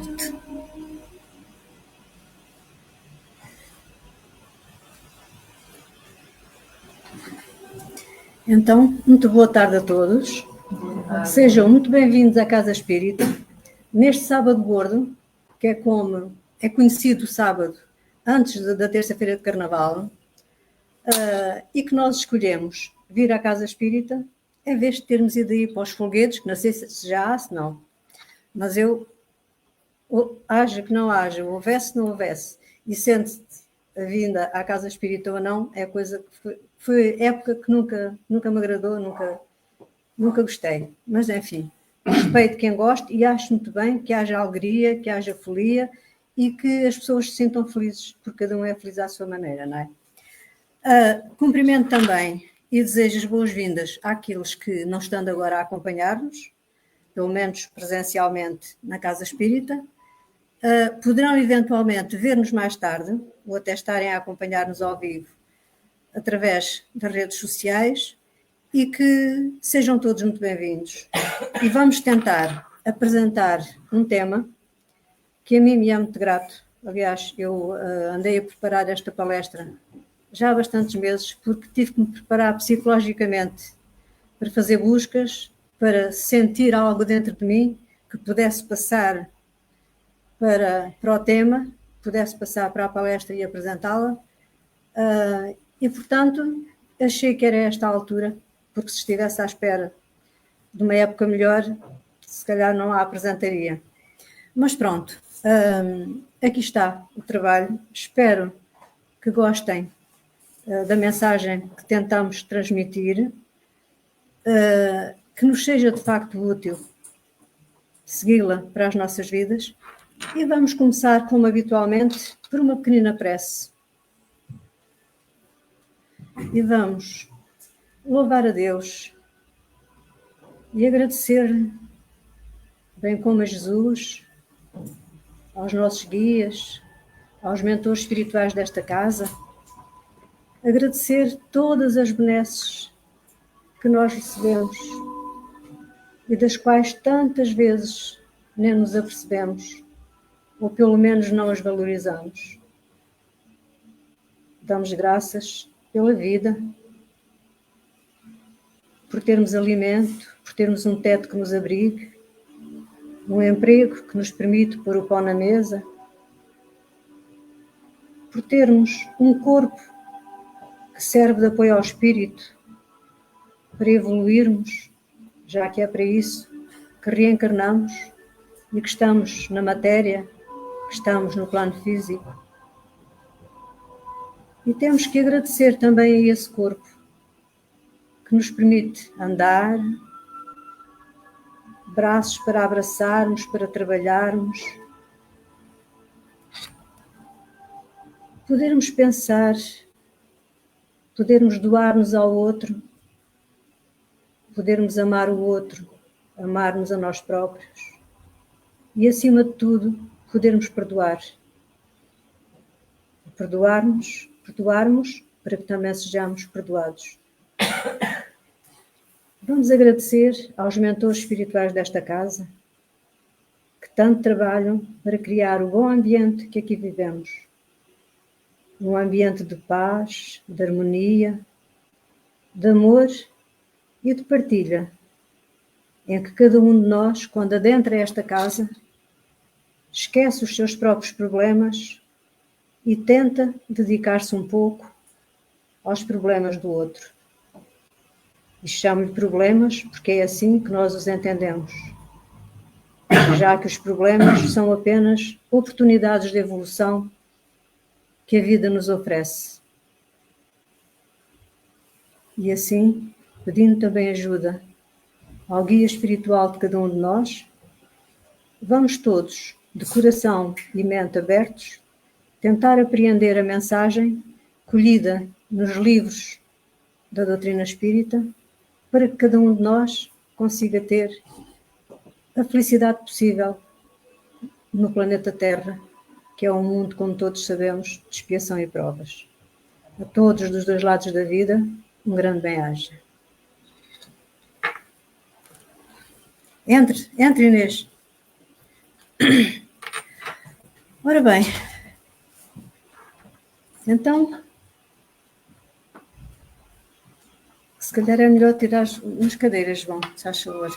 volte. Então, muito boa tarde a todos. Sejam muito bem-vindos à Casa Espírita, neste sábado gordo, que é como é conhecido o sábado antes da terça-feira de Carnaval, e que nós escolhemos vir à Casa Espírita em vez de termos ido aí para os folguedos, que não sei se já há, se não. Mas haja que não haja, houvesse, não houvesse, e sente-se a vinda à Casa Espírita ou não, é coisa que foi época que nunca me agradou, nunca gostei. Mas, enfim, respeito quem gosta e acho muito bem que haja alegria, que haja folia e que as pessoas se sintam felizes, porque cada um é feliz à sua maneira, não é? Cumprimento também e desejo as boas-vindas àqueles que não estando agora a acompanhar-nos, pelo menos presencialmente na Casa Espírita. Poderão eventualmente ver-nos mais tarde, ou até estarem a acompanhar-nos ao vivo através das redes sociais, e que sejam todos muito bem-vindos. E vamos tentar apresentar um tema que a mim me é muito grato. Aliás, eu andei a preparar esta palestra já há bastantes meses, porque tive que me preparar psicologicamente para fazer buscas, para sentir algo dentro de mim que pudesse passar para o tema, pudesse passar para a palestra e apresentá-la. E, portanto, achei que era esta a altura, porque se estivesse à espera de uma época melhor, se calhar não a apresentaria. Mas pronto, aqui está o trabalho. Espero que gostem da mensagem que tentamos transmitir, que nos seja de facto útil segui-la para as nossas vidas. E vamos começar, como habitualmente, por uma pequenina prece. E vamos louvar a Deus e agradecer, bem como a Jesus, aos nossos guias, aos mentores espirituais desta casa, agradecer todas as benesses que nós recebemos e das quais tantas vezes nem nos apercebemos, ou pelo menos não as valorizamos. Damos graças pela vida, por termos alimento, por termos um teto que nos abrigue, um emprego que nos permite pôr o pão na mesa, por termos um corpo que serve de apoio ao espírito, para evoluirmos, já que é para isso que reencarnamos e que estamos na matéria, que estamos no plano físico. E temos que agradecer também a esse corpo, que nos permite andar, braços para abraçarmos, para trabalharmos, podermos pensar, podermos doar-nos ao outro, podermos amar o outro, amar-nos a nós próprios e, acima de tudo, podermos perdoar. Perdoarmos para que também sejamos perdoados. Vamos agradecer aos mentores espirituais desta casa, que tanto trabalham para criar o bom ambiente que aqui vivemos. Um ambiente de paz, de harmonia, de amor e de partilha, em que cada um de nós, quando adentra esta casa, esquece os seus próprios problemas e tenta dedicar-se um pouco aos problemas do outro. E chamo-lhe problemas porque é assim que nós os entendemos, já que os problemas são apenas oportunidades de evolução que a vida nos oferece. E assim, pedindo também ajuda ao guia espiritual de cada um de nós, vamos todos, de coração e mente abertos, tentar apreender a mensagem colhida nos livros da doutrina espírita, para que cada um de nós consiga ter a felicidade possível no planeta Terra, que é um mundo, como todos sabemos, de expiação e provas. A todos dos dois lados da vida, um grande bem-aja. Entre, Inês. Ora bem, então, se calhar é melhor tirar as cadeiras, João, se faz favor.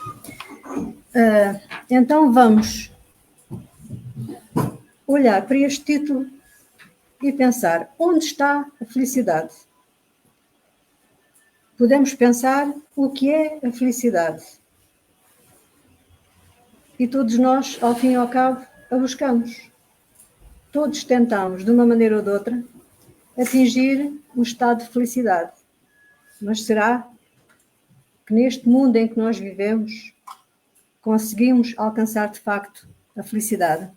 Então vamos olhar para este título e pensar, onde está a felicidade? Podemos pensar o que é a felicidade. E todos nós, ao fim e ao cabo, a buscamos. Todos tentamos, de uma maneira ou de outra, atingir um estado de felicidade. Mas será que neste mundo em que nós vivemos conseguimos alcançar de facto a felicidade?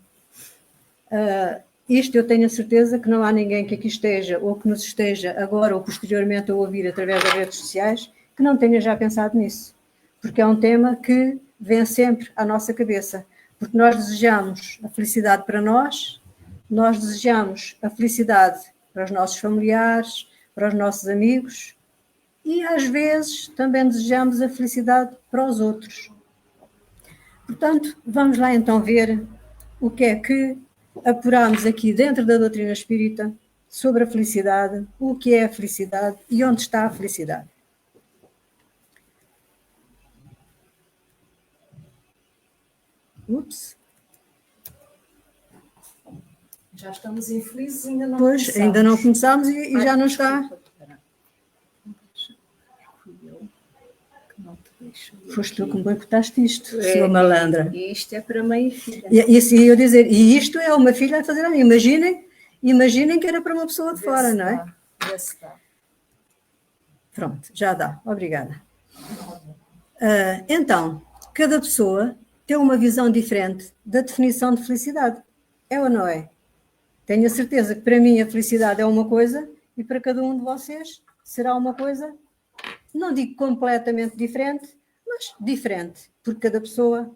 Isto eu tenho a certeza que não há ninguém que aqui esteja ou que nos esteja agora ou posteriormente a ouvir através das redes sociais que não tenha já pensado nisso, porque é um tema que vem sempre à nossa cabeça, porque nós desejamos a felicidade para nós desejamos a felicidade para os nossos familiares, para os nossos amigos e às vezes também desejamos a felicidade para os outros. Portanto, vamos lá então ver o que é que apuramos aqui dentro da doutrina espírita sobre a felicidade, o que é a felicidade e onde está a felicidade. Ups. Já estamos infelizes, ainda não começámos. Pois, ainda não começámos e já não está. Foste tu que me boicotaste isto, sua malandra. E isto é para mãe e filha. E eu dizer, e isto é uma filha a fazer a mim. Imaginem que era para uma pessoa de fora, não é? Pronto, já dá. Obrigada. Então, cada pessoa tem uma visão diferente da definição de felicidade. É ou não é? Tenho a certeza que para mim a felicidade é uma coisa e para cada um de vocês será uma coisa, não digo completamente diferente, mas diferente, porque cada pessoa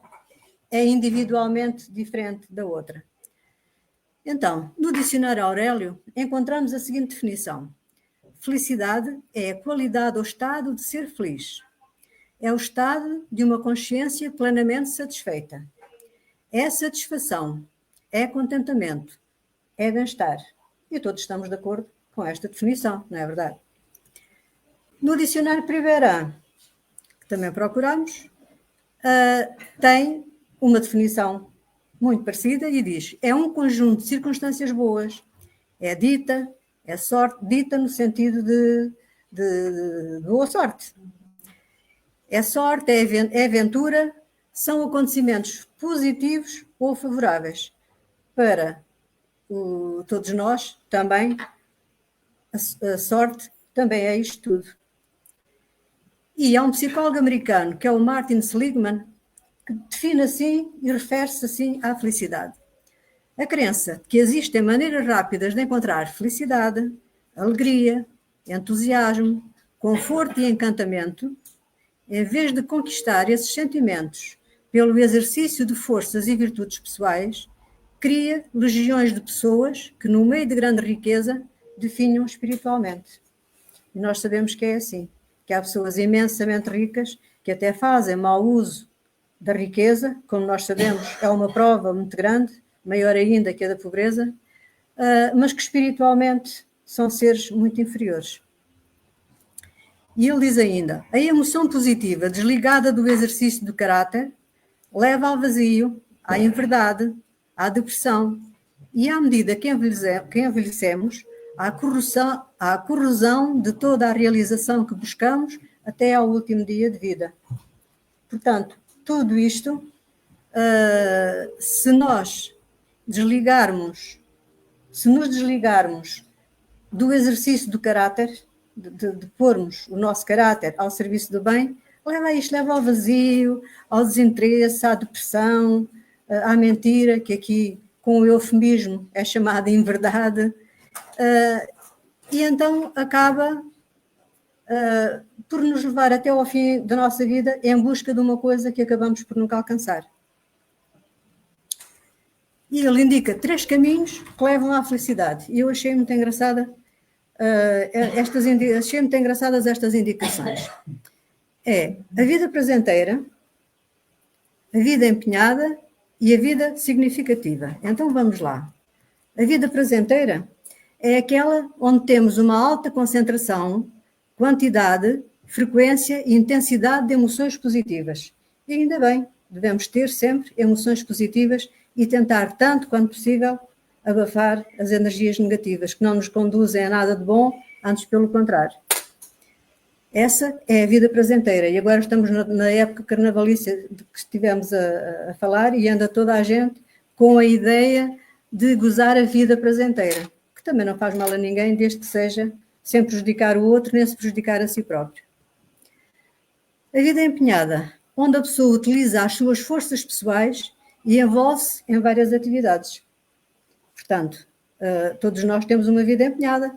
é individualmente diferente da outra. Então, no dicionário Aurélio, encontramos a seguinte definição. Felicidade é a qualidade ou estado de ser feliz. É o estado de uma consciência plenamente satisfeita. É satisfação, é contentamento, é bem-estar. E todos estamos de acordo com esta definição, não é verdade? No dicionário Primeirã, que também procuramos, tem uma definição muito parecida e diz: é um conjunto de circunstâncias boas, é sorte, dita no sentido de boa sorte. É sorte, é aventura, são acontecimentos positivos ou favoráveis. Para todos nós, também, a sorte também é isto tudo. E há um psicólogo americano, que é o Martin Seligman, que define assim e refere-se assim à felicidade. A crença de que existem maneiras rápidas de encontrar felicidade, alegria, entusiasmo, conforto e encantamento, em vez de conquistar esses sentimentos pelo exercício de forças e virtudes pessoais, cria legiões de pessoas que, no meio de grande riqueza, definham espiritualmente. E nós sabemos que é assim, que há pessoas imensamente ricas que até fazem mau uso da riqueza, como nós sabemos, é uma prova muito grande, maior ainda que a da pobreza, mas que espiritualmente são seres muito inferiores. E ele diz ainda, a emoção positiva desligada do exercício do caráter leva ao vazio, à inverdade, à depressão e, à medida que envelhecemos, à corrosão de toda a realização que buscamos até ao último dia de vida. Portanto, tudo isto, se nos desligarmos do exercício do caráter, de pormos o nosso caráter ao serviço do bem, leva ao vazio, ao desinteresse, à depressão, à mentira, que aqui com o eufemismo é chamada inverdade, e então acaba por nos levar até ao fim da nossa vida em busca de uma coisa que acabamos por nunca alcançar. E ele indica 3 caminhos que levam à felicidade. E eu achei muito engraçada achei muito engraçadas estas indicações. É a vida prazenteira, a vida empenhada e a vida significativa. Então vamos lá. A vida prazenteira é aquela onde temos uma alta concentração, quantidade, frequência e intensidade de emoções positivas. E ainda bem, devemos ter sempre emoções positivas e tentar, tanto quanto possível, abafar as energias negativas, que não nos conduzem a nada de bom, antes pelo contrário. Essa é a vida prazenteira. E agora estamos na época carnavalícia de que estivemos a falar e anda toda a gente com a ideia de gozar a vida prazenteira, que também não faz mal a ninguém, desde que seja sem prejudicar o outro, nem se prejudicar a si próprio. A vida é empenhada, onde a pessoa utiliza as suas forças pessoais e envolve-se em várias atividades. Portanto, todos nós temos uma vida empenhada,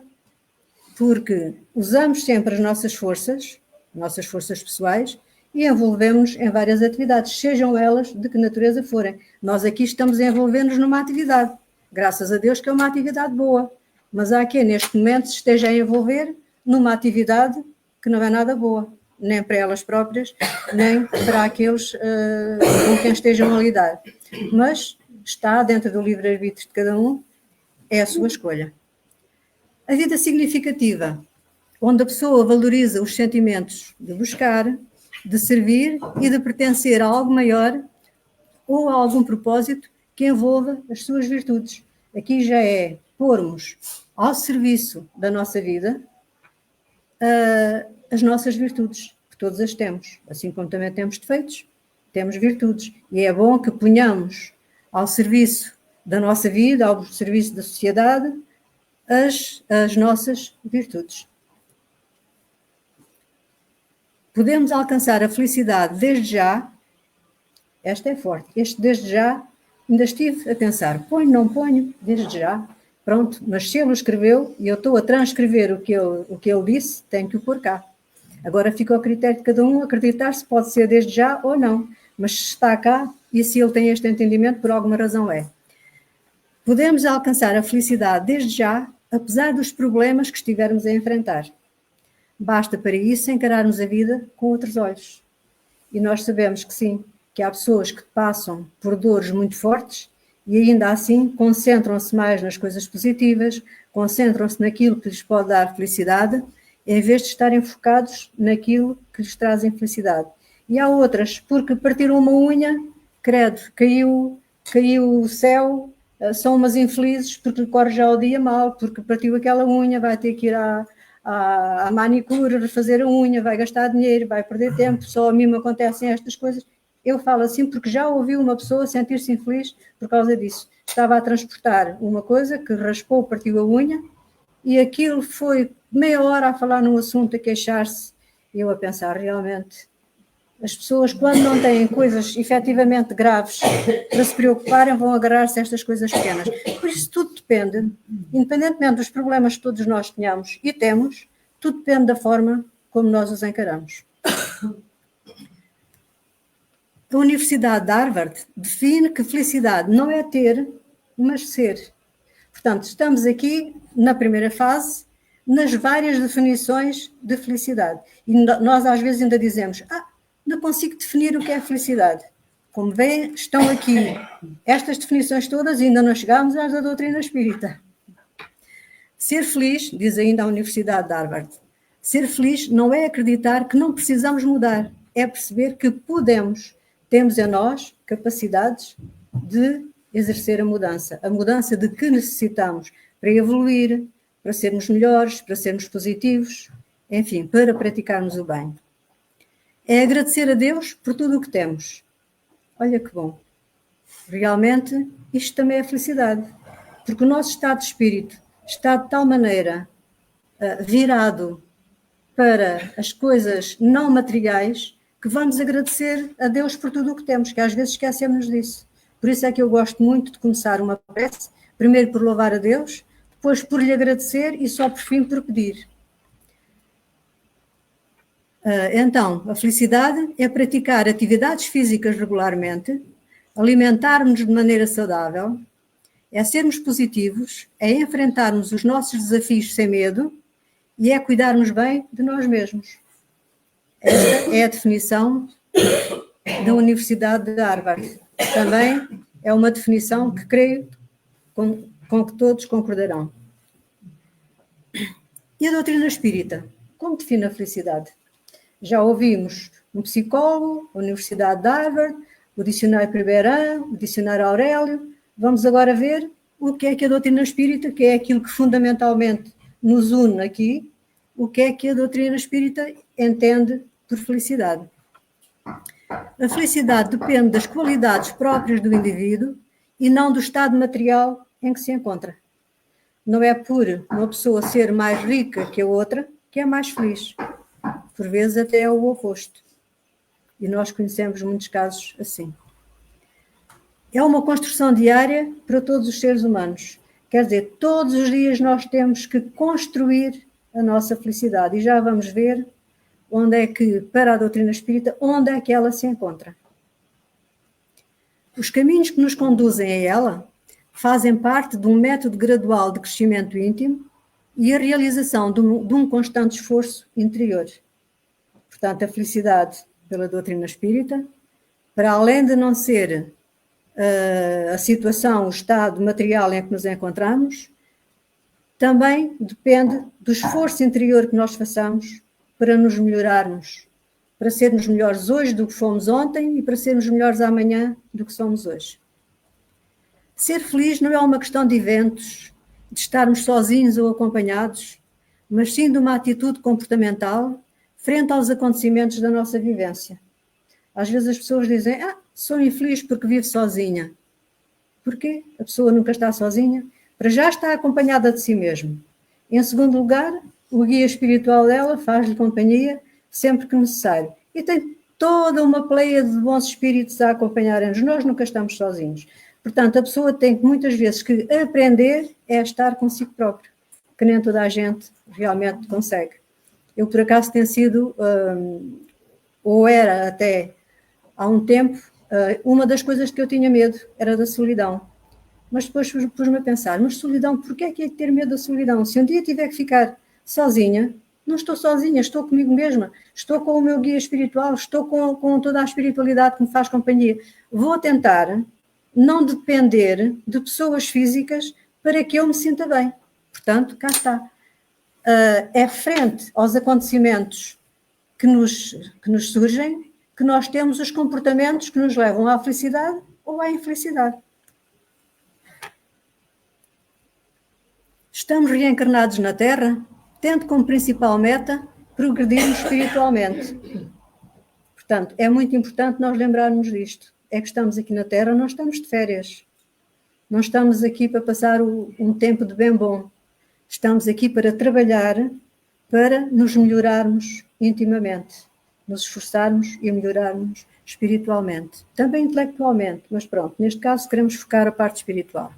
porque usamos sempre as nossas forças pessoais, e envolvemos-nos em várias atividades, sejam elas de que natureza forem. Nós aqui estamos a envolver-nos numa atividade, graças a Deus que é uma atividade boa, mas há quem neste momento se esteja a envolver numa atividade que não é nada boa, nem para elas próprias, nem para aqueles com quem estejam a lidar. Mas está dentro do livre-arbítrio de cada um, é a sua escolha. A vida significativa, onde a pessoa valoriza os sentimentos de buscar, de servir e de pertencer a algo maior ou a algum propósito que envolva as suas virtudes. Aqui já é pormos ao serviço da nossa vida as nossas virtudes, que todos as temos. Assim como também temos defeitos, temos virtudes. E é bom que ponhamos ao serviço da nossa vida, ao serviço da sociedade, as nossas virtudes. Podemos alcançar a felicidade desde já. Esta é forte. Este desde já, ainda estive a pensar, ponho, não ponho, desde já. Pronto, mas se ele escreveu e eu estou a transcrever o que ele disse, tenho que o pôr cá. Agora fica ao critério de cada um acreditar se pode ser desde já ou não. Mas se está cá e se ele tem este entendimento, por alguma razão é. Podemos alcançar a felicidade desde já, apesar dos problemas que estivermos a enfrentar. Basta para isso encararmos a vida com outros olhos. E nós sabemos que sim, que há pessoas que passam por dores muito fortes e ainda assim concentram-se mais nas coisas positivas, concentram-se naquilo que lhes pode dar felicidade, em vez de estarem focados naquilo que lhes trazem felicidade. E há outras, porque partiram uma unha, credo, caiu o céu, são umas infelizes porque lhe corre já o dia mal, porque partiu aquela unha, vai ter que ir à manicure, refazer a unha, vai gastar dinheiro, vai perder tempo, só a mim me acontecem estas coisas. Eu falo assim porque já ouvi uma pessoa sentir-se infeliz por causa disso. Estava a transportar uma coisa que raspou, partiu a unha, e aquilo foi meia hora a falar num assunto, a queixar-se, e eu a pensar, realmente, as pessoas quando não têm coisas efetivamente graves para se preocuparem, vão agarrar-se a estas coisas pequenas. Por isso tudo depende, independentemente dos problemas que todos nós tenhamos e temos, tudo depende da forma como nós os encaramos. A Universidade de Harvard define que felicidade não é ter, mas ser. Portanto, estamos aqui na primeira fase, nas várias definições de felicidade. E nós às vezes ainda dizemos, não consigo definir o que é felicidade. Como veem, estão aqui estas definições todas e ainda não chegámos às da doutrina espírita. Ser feliz, diz ainda a Universidade de Harvard, ser feliz não é acreditar que não precisamos mudar, é perceber que podemos, temos em nós capacidades de exercer a mudança de que necessitamos para evoluir, para sermos melhores, para sermos positivos, enfim, para praticarmos o bem. É agradecer a Deus por tudo o que temos. Olha que bom. Realmente, isto também é felicidade, porque o nosso estado de espírito está de tal maneira virado para as coisas não materiais que vamos agradecer a Deus por tudo o que temos, que às vezes esquecemos disso. Por isso é que eu gosto muito de começar uma prece, primeiro por louvar a Deus, depois por lhe agradecer e só por fim por pedir. Então, a felicidade é praticar atividades físicas regularmente, alimentar-nos de maneira saudável, é sermos positivos, é enfrentarmos os nossos desafios sem medo e é cuidarmos bem de nós mesmos. Esta é a definição da Universidade de Harvard. Também é uma definição que creio com que todos concordarão. E a doutrina espírita? Como define a felicidade? Já ouvimos um psicólogo, a Universidade de Harvard, o dicionário Priberan, o dicionário Aurélio. Vamos agora ver o que é que a doutrina espírita, que é aquilo que fundamentalmente nos une aqui, o que é que a doutrina espírita entende por felicidade. A felicidade depende das qualidades próprias do indivíduo e não do estado material em que se encontra. Não é por uma pessoa ser mais rica que a outra que é mais feliz. Por vezes até é o oposto. E nós conhecemos muitos casos assim. É uma construção diária para todos os seres humanos. Quer dizer, todos os dias nós temos que construir a nossa felicidade. E já vamos ver onde é que, para a doutrina espírita, onde é que ela se encontra. Os caminhos que nos conduzem a ela fazem parte de um método gradual de crescimento íntimo e a realização de um constante esforço interior. Portanto, a felicidade pela doutrina espírita, para além de não ser a situação, o estado material em que nos encontramos, também depende do esforço interior que nós façamos para nos melhorarmos, para sermos melhores hoje do que fomos ontem e para sermos melhores amanhã do que somos hoje. Ser feliz não é uma questão de eventos, de estarmos sozinhos ou acompanhados, mas sim de uma atitude comportamental frente aos acontecimentos da nossa vivência. Às vezes as pessoas dizem, sou infeliz porque vivo sozinha. Porquê? A pessoa nunca está sozinha. Para já está acompanhada de si mesma. Em segundo lugar, o guia espiritual dela faz-lhe companhia sempre que necessário. E tem toda uma pleia de bons espíritos a acompanharem-nos. Nós nunca estamos sozinhos. Portanto, a pessoa tem muitas vezes que aprender a estar consigo próprio, que nem toda a gente realmente consegue. Eu, por acaso, tenho sido, ou era até há um tempo, uma das coisas que eu tinha medo era da solidão. Mas depois pus-me a pensar, mas solidão, porquê é que é ter medo da solidão? Se um dia tiver que ficar sozinha, não estou sozinha, estou comigo mesma, estou com o meu guia espiritual, estou com toda a espiritualidade que me faz companhia. Vou tentar não depender de pessoas físicas para que eu me sinta bem. Portanto, cá está. É frente aos acontecimentos que nos surgem que nós temos os comportamentos que nos levam à felicidade ou à infelicidade. Estamos reencarnados na Terra, tendo como principal meta progredirmos espiritualmente. Portanto, é muito importante nós lembrarmos disto. É que estamos aqui na Terra, não estamos de férias. Não estamos aqui para passar um tempo de bem bom. Estamos aqui para trabalhar, para nos melhorarmos intimamente, nos esforçarmos e melhorarmos espiritualmente. Também intelectualmente, mas pronto, neste caso queremos focar a parte espiritual.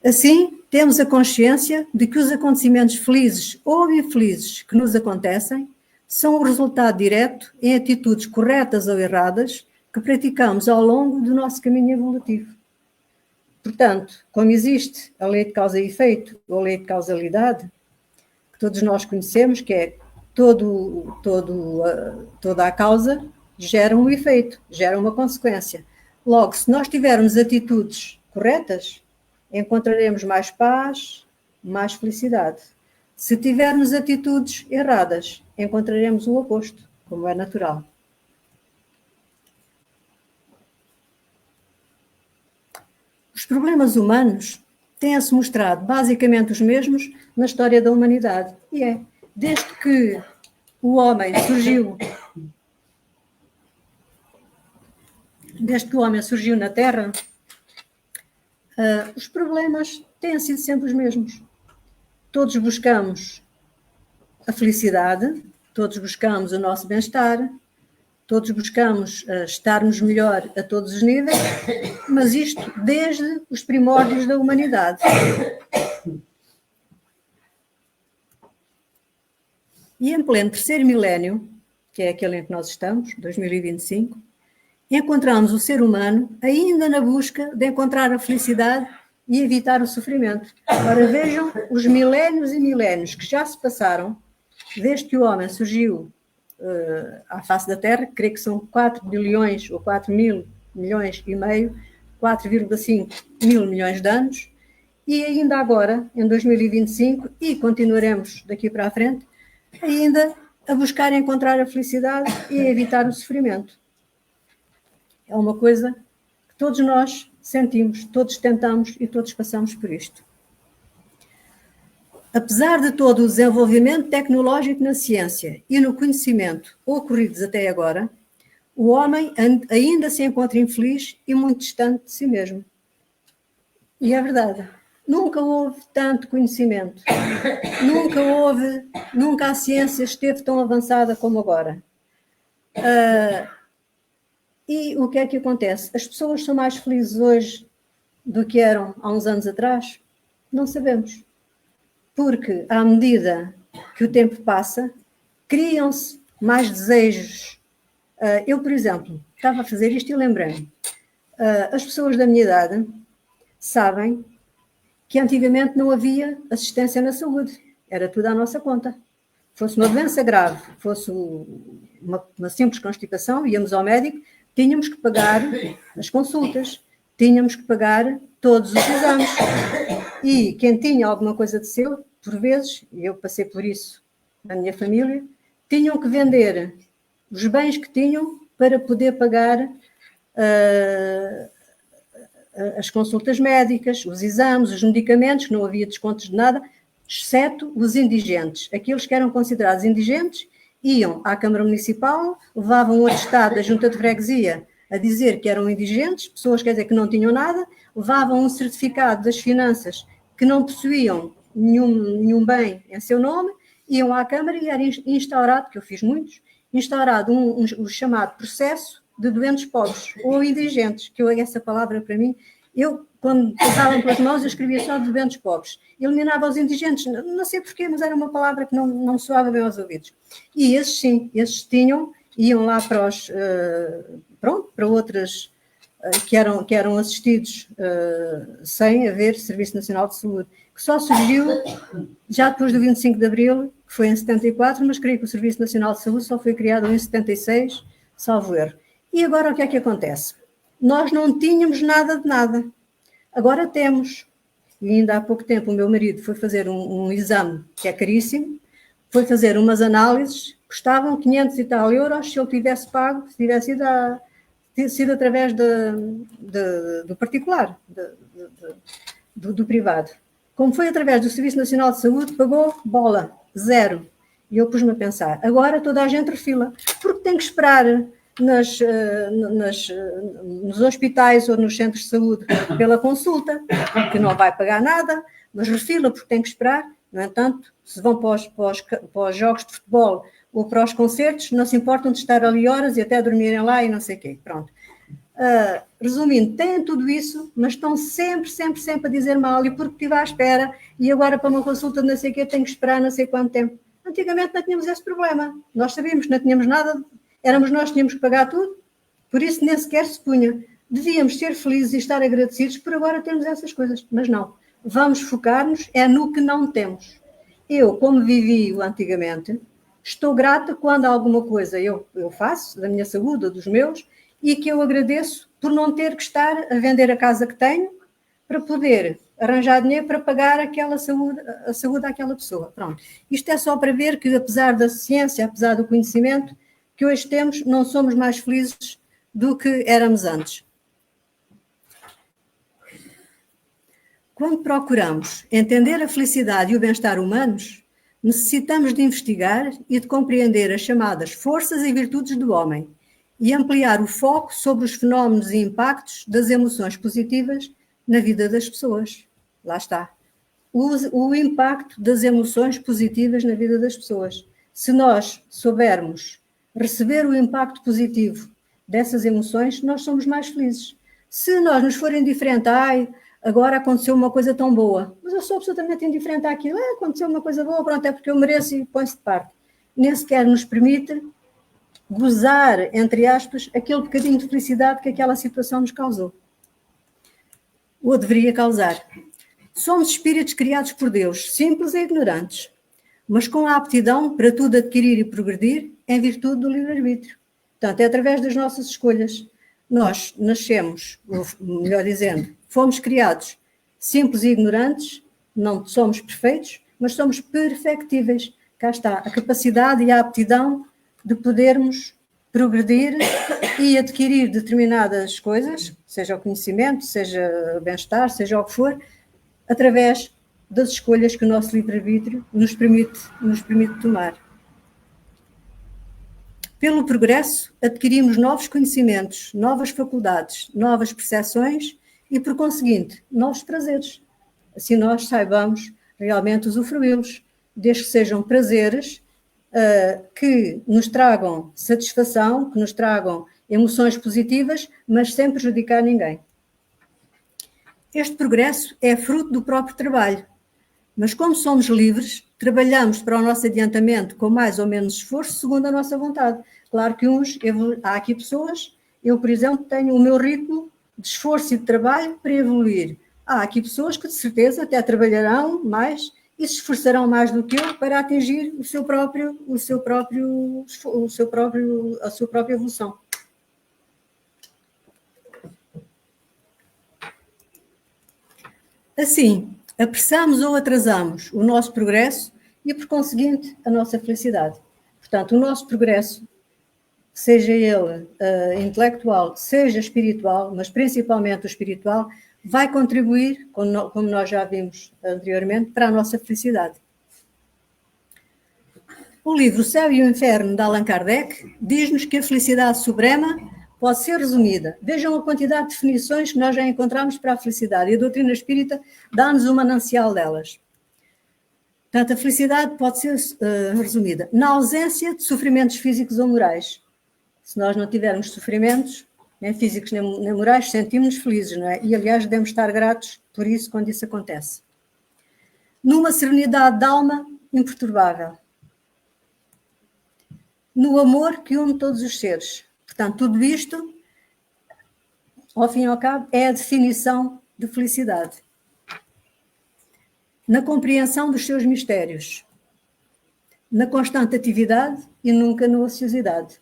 Assim, temos a consciência de que os acontecimentos felizes ou infelizes que nos acontecem são o resultado direto em atitudes corretas ou erradas que praticamos ao longo do nosso caminho evolutivo. Portanto, como existe a lei de causa e efeito, ou a lei de causalidade, que todos nós conhecemos, que é toda a causa gera um efeito, gera uma consequência. Logo, se nós tivermos atitudes corretas, encontraremos mais paz, mais felicidade. Se tivermos atitudes erradas, encontraremos o oposto, como é natural. Os problemas humanos têm-se mostrado basicamente os mesmos na história da humanidade. E desde que o homem surgiu na Terra, os problemas têm sido sempre os mesmos. Todos buscamos a felicidade, todos buscamos o nosso bem-estar, todos buscamos estarmos melhor a todos os níveis, mas isto desde os primórdios da humanidade. E em pleno terceiro milénio, que é aquele em que nós estamos, 2025, encontramos o ser humano ainda na busca de encontrar a felicidade e evitar o sofrimento. Ora, vejam os milénios e milénios que já se passaram, desde que o homem surgiu à face da Terra, creio que são 4 bilhões ou 4 mil milhões e meio, 4,5 mil milhões de anos, E ainda agora, em 2025, e continuaremos daqui para a frente, ainda a buscar encontrar a felicidade e a evitar o sofrimento. É uma coisa que todos nós sentimos, todos tentamos e todos passamos por isto. Apesar de todo o desenvolvimento tecnológico na ciência e no conhecimento ocorridos até agora, o homem ainda se encontra infeliz e muito distante de si mesmo. E é verdade. Nunca houve tanto conhecimento. Nunca a ciência esteve tão avançada como agora. E o que é que acontece? As pessoas são mais felizes hoje do que eram há uns anos atrás? Não sabemos. Porque, à medida que o tempo passa, criam-se mais desejos. Eu, por exemplo, estava a fazer isto e lembrei-me. As pessoas da minha idade sabem que antigamente não havia assistência na saúde. Era tudo à nossa conta. Fosse uma doença grave, fosse uma simples constipação, íamos ao médico, tínhamos que pagar as consultas, tínhamos que pagar todos os exames. E quem tinha alguma coisa de seu, por vezes, e eu passei por isso na minha família, tinham que vender os bens que tinham para poder pagar as consultas médicas, os exames, os medicamentos, que não havia descontos de nada, exceto os indigentes. Aqueles que eram considerados indigentes iam à Câmara Municipal, levavam o atestado da Junta de Freguesia a dizer que eram indigentes, pessoas, quer dizer, que não tinham nada, levavam um certificado das finanças que não possuíam nenhum bem em seu nome, iam à Câmara e era instaurado, que eu fiz muitos, instaurado o chamado processo de doentes pobres ou indigentes, que essa palavra para mim, quando passavam pelas mãos, eu escrevia só de doentes pobres. Eliminava os indigentes, não sei porquê, mas era uma palavra que não soava bem aos ouvidos. E esses sim, esses iam lá para outras que eram assistidos sem haver Serviço Nacional de Saúde, que só surgiu já depois do 25 de Abril, que foi em 74, mas creio que o Serviço Nacional de Saúde só foi criado em 76, salvo erro. E agora o que é que acontece? Nós não tínhamos nada de nada. Agora temos. E ainda há pouco tempo o meu marido foi fazer um exame, que é caríssimo, foi fazer umas análises, custavam 500 e tal euros se ele tivesse pago, se tivesse sido através do particular, do privado. Como foi através do Serviço Nacional de Saúde, pagou bola, zero. E eu pus-me a pensar, agora toda a gente refila, porque tem que esperar nos hospitais ou nos centros de saúde pela consulta, que não vai pagar nada, mas refila porque tem que esperar. No entanto, se vão para os jogos de futebol ou para os concertos, não se importam de estar ali horas e até dormirem lá e não sei o quê. Pronto. Resumindo, têm tudo isso, mas estão sempre a dizer mal, e porque estive à espera, e agora para uma consulta de não sei o quê tenho que esperar não sei quanto tempo. Antigamente não tínhamos esse problema. Nós sabíamos que não tínhamos nada, éramos nós que tínhamos que pagar tudo, por isso nem sequer se punha. Devíamos ser felizes e estar agradecidos por agora termos essas coisas, mas não. Vamos focar-nos no que não temos. Eu, como vivi antigamente, estou grata quando alguma coisa eu faço, da minha saúde ou dos meus, e que eu agradeço por não ter que estar a vender a casa que tenho para poder arranjar dinheiro para pagar a saúde àquela pessoa. Pronto. Isto é só para ver que, apesar da ciência, apesar do conhecimento que hoje temos, não somos mais felizes do que éramos antes. Quando procuramos entender a felicidade e o bem-estar humanos, necessitamos de investigar e de compreender as chamadas forças e virtudes do homem e ampliar o foco sobre os fenómenos e impactos das emoções positivas na vida das pessoas. Lá está. O impacto das emoções positivas na vida das pessoas. Se nós soubermos receber o impacto positivo dessas emoções, nós somos mais felizes. Se nós nos for indiferente, agora aconteceu uma coisa tão boa, mas eu sou absolutamente indiferente àquilo, aconteceu uma coisa boa, pronto, é porque eu mereço e põe-se de parte. Nem sequer nos permite gozar, entre aspas, aquele bocadinho de felicidade que aquela situação nos causou. Ou deveria causar. Somos espíritos criados por Deus, simples e ignorantes, mas com a aptidão para tudo adquirir e progredir em virtude do livre-arbítrio. Portanto, é através das nossas escolhas. Nós nascemos, ou melhor dizendo, fomos criados simples e ignorantes, não somos perfeitos, mas somos perfectíveis. Cá está a capacidade e a aptidão de podermos progredir e adquirir determinadas coisas, seja o conhecimento, seja o bem-estar, seja o que for, através das escolhas que o nosso livre-arbítrio nos permite tomar. Pelo progresso, adquirimos novos conhecimentos, novas faculdades, novas percepções e, por conseguinte, novos prazeres. Assim nós saibamos realmente usufruí-los, desde que sejam prazeres que nos tragam satisfação, que nos tragam emoções positivas, mas sem prejudicar ninguém. Este progresso é fruto do próprio trabalho, mas como somos livres, trabalhamos para o nosso adiantamento com mais ou menos esforço, segundo a nossa vontade. Claro que há aqui pessoas, eu, por exemplo, tenho o meu ritmo de esforço e de trabalho para evoluir. Há aqui pessoas que, de certeza, até trabalharão mais e se esforçarão mais do que eu para atingir a sua própria evolução. Assim, apressamos ou atrasamos o nosso progresso e, por conseguinte, a nossa felicidade. Portanto, o nosso progresso, seja ele intelectual, seja espiritual, mas principalmente o espiritual, vai contribuir, como nós já vimos anteriormente, para a nossa felicidade. O livro O Céu e o Inferno, de Allan Kardec, diz-nos que a felicidade suprema pode ser resumida. Vejam a quantidade de definições que nós já encontramos para a felicidade, e a doutrina espírita dá-nos um manancial delas. Portanto, a felicidade pode ser resumida na ausência de sofrimentos físicos ou morais. Se nós não tivermos sofrimentos, nem físicos nem morais, sentimos-nos felizes, não é? E, aliás, devemos estar gratos por isso quando isso acontece. Numa serenidade de alma imperturbável. No amor que une todos os seres. Portanto, tudo isto, ao fim e ao cabo, é a definição de felicidade. Na compreensão dos seus mistérios. Na constante atividade e nunca na ociosidade.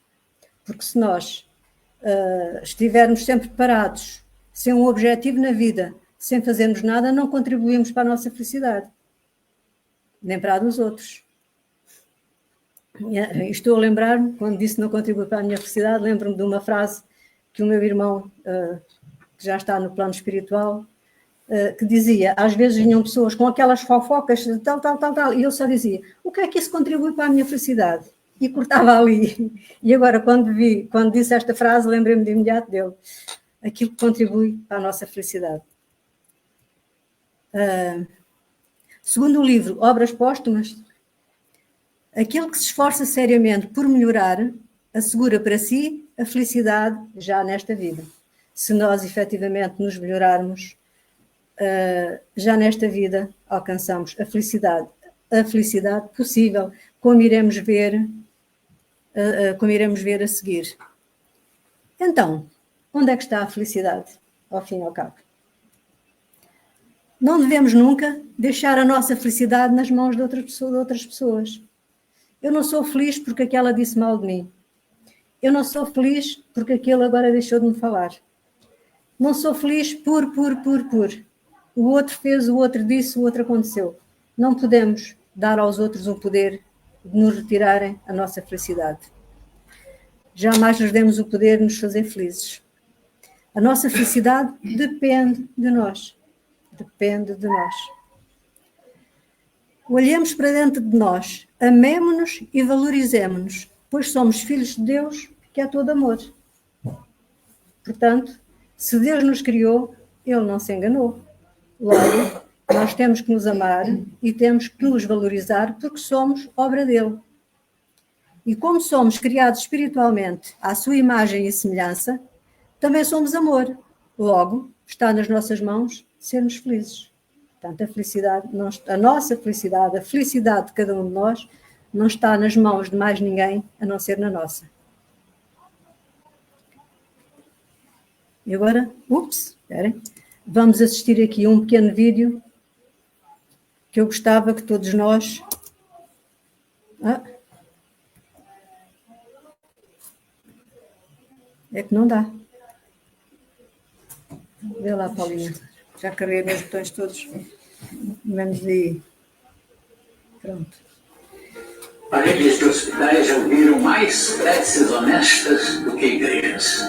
Porque se nós estivermos sempre parados, sem um objetivo na vida, sem fazermos nada, não contribuímos para a nossa felicidade, nem para a dos outros. Estou a lembrar-me, quando disse não contribui para a minha felicidade, lembro-me de uma frase que o meu irmão, que já está no plano espiritual, que dizia, às vezes vinham pessoas com aquelas fofocas, tal, e eu só dizia, o que é que isso contribui para a minha felicidade? E cortava ali. E agora, quando disse esta frase, lembrei-me de imediato dele. Aquilo que contribui para a nossa felicidade. Segundo o livro Obras Póstumas, aquele que se esforça seriamente por melhorar, assegura para si a felicidade já nesta vida. Se nós, efetivamente, nos melhorarmos, já nesta vida alcançamos a felicidade possível, como iremos ver a seguir. Então, onde é que está a felicidade, ao fim e ao cabo? Não devemos nunca deixar a nossa felicidade nas mãos de outras pessoas. Eu não sou feliz porque aquela disse mal de mim. Eu não sou feliz porque aquele agora deixou de me falar. Não sou feliz por. O outro fez, o outro disse, o outro aconteceu. Não podemos dar aos outros o poder de nos retirarem a nossa felicidade. Jamais nos demos o poder de nos fazer felizes. A nossa felicidade depende de nós. Depende de nós. Olhemos para dentro de nós, amemo-nos e valorizemo-nos, pois somos filhos de Deus, que é todo amor. Portanto, se Deus nos criou, Ele não se enganou. Logo, nós temos que nos amar e temos que nos valorizar porque somos obra dele. E como somos criados espiritualmente à sua imagem e semelhança, também somos amor. Logo, está nas nossas mãos sermos felizes. Portanto, a nossa felicidade, a felicidade de cada um de nós, não está nas mãos de mais ninguém, a não ser na nossa. E agora, esperem, vamos assistir aqui a um pequeno vídeo que eu gostava que todos nós... É que não dá. Vê lá, Paulinha. Já carreguei meus botões todos, menos aí. Pronto. Paredes de hospitais já ouviram mais preces honestas do que igrejas.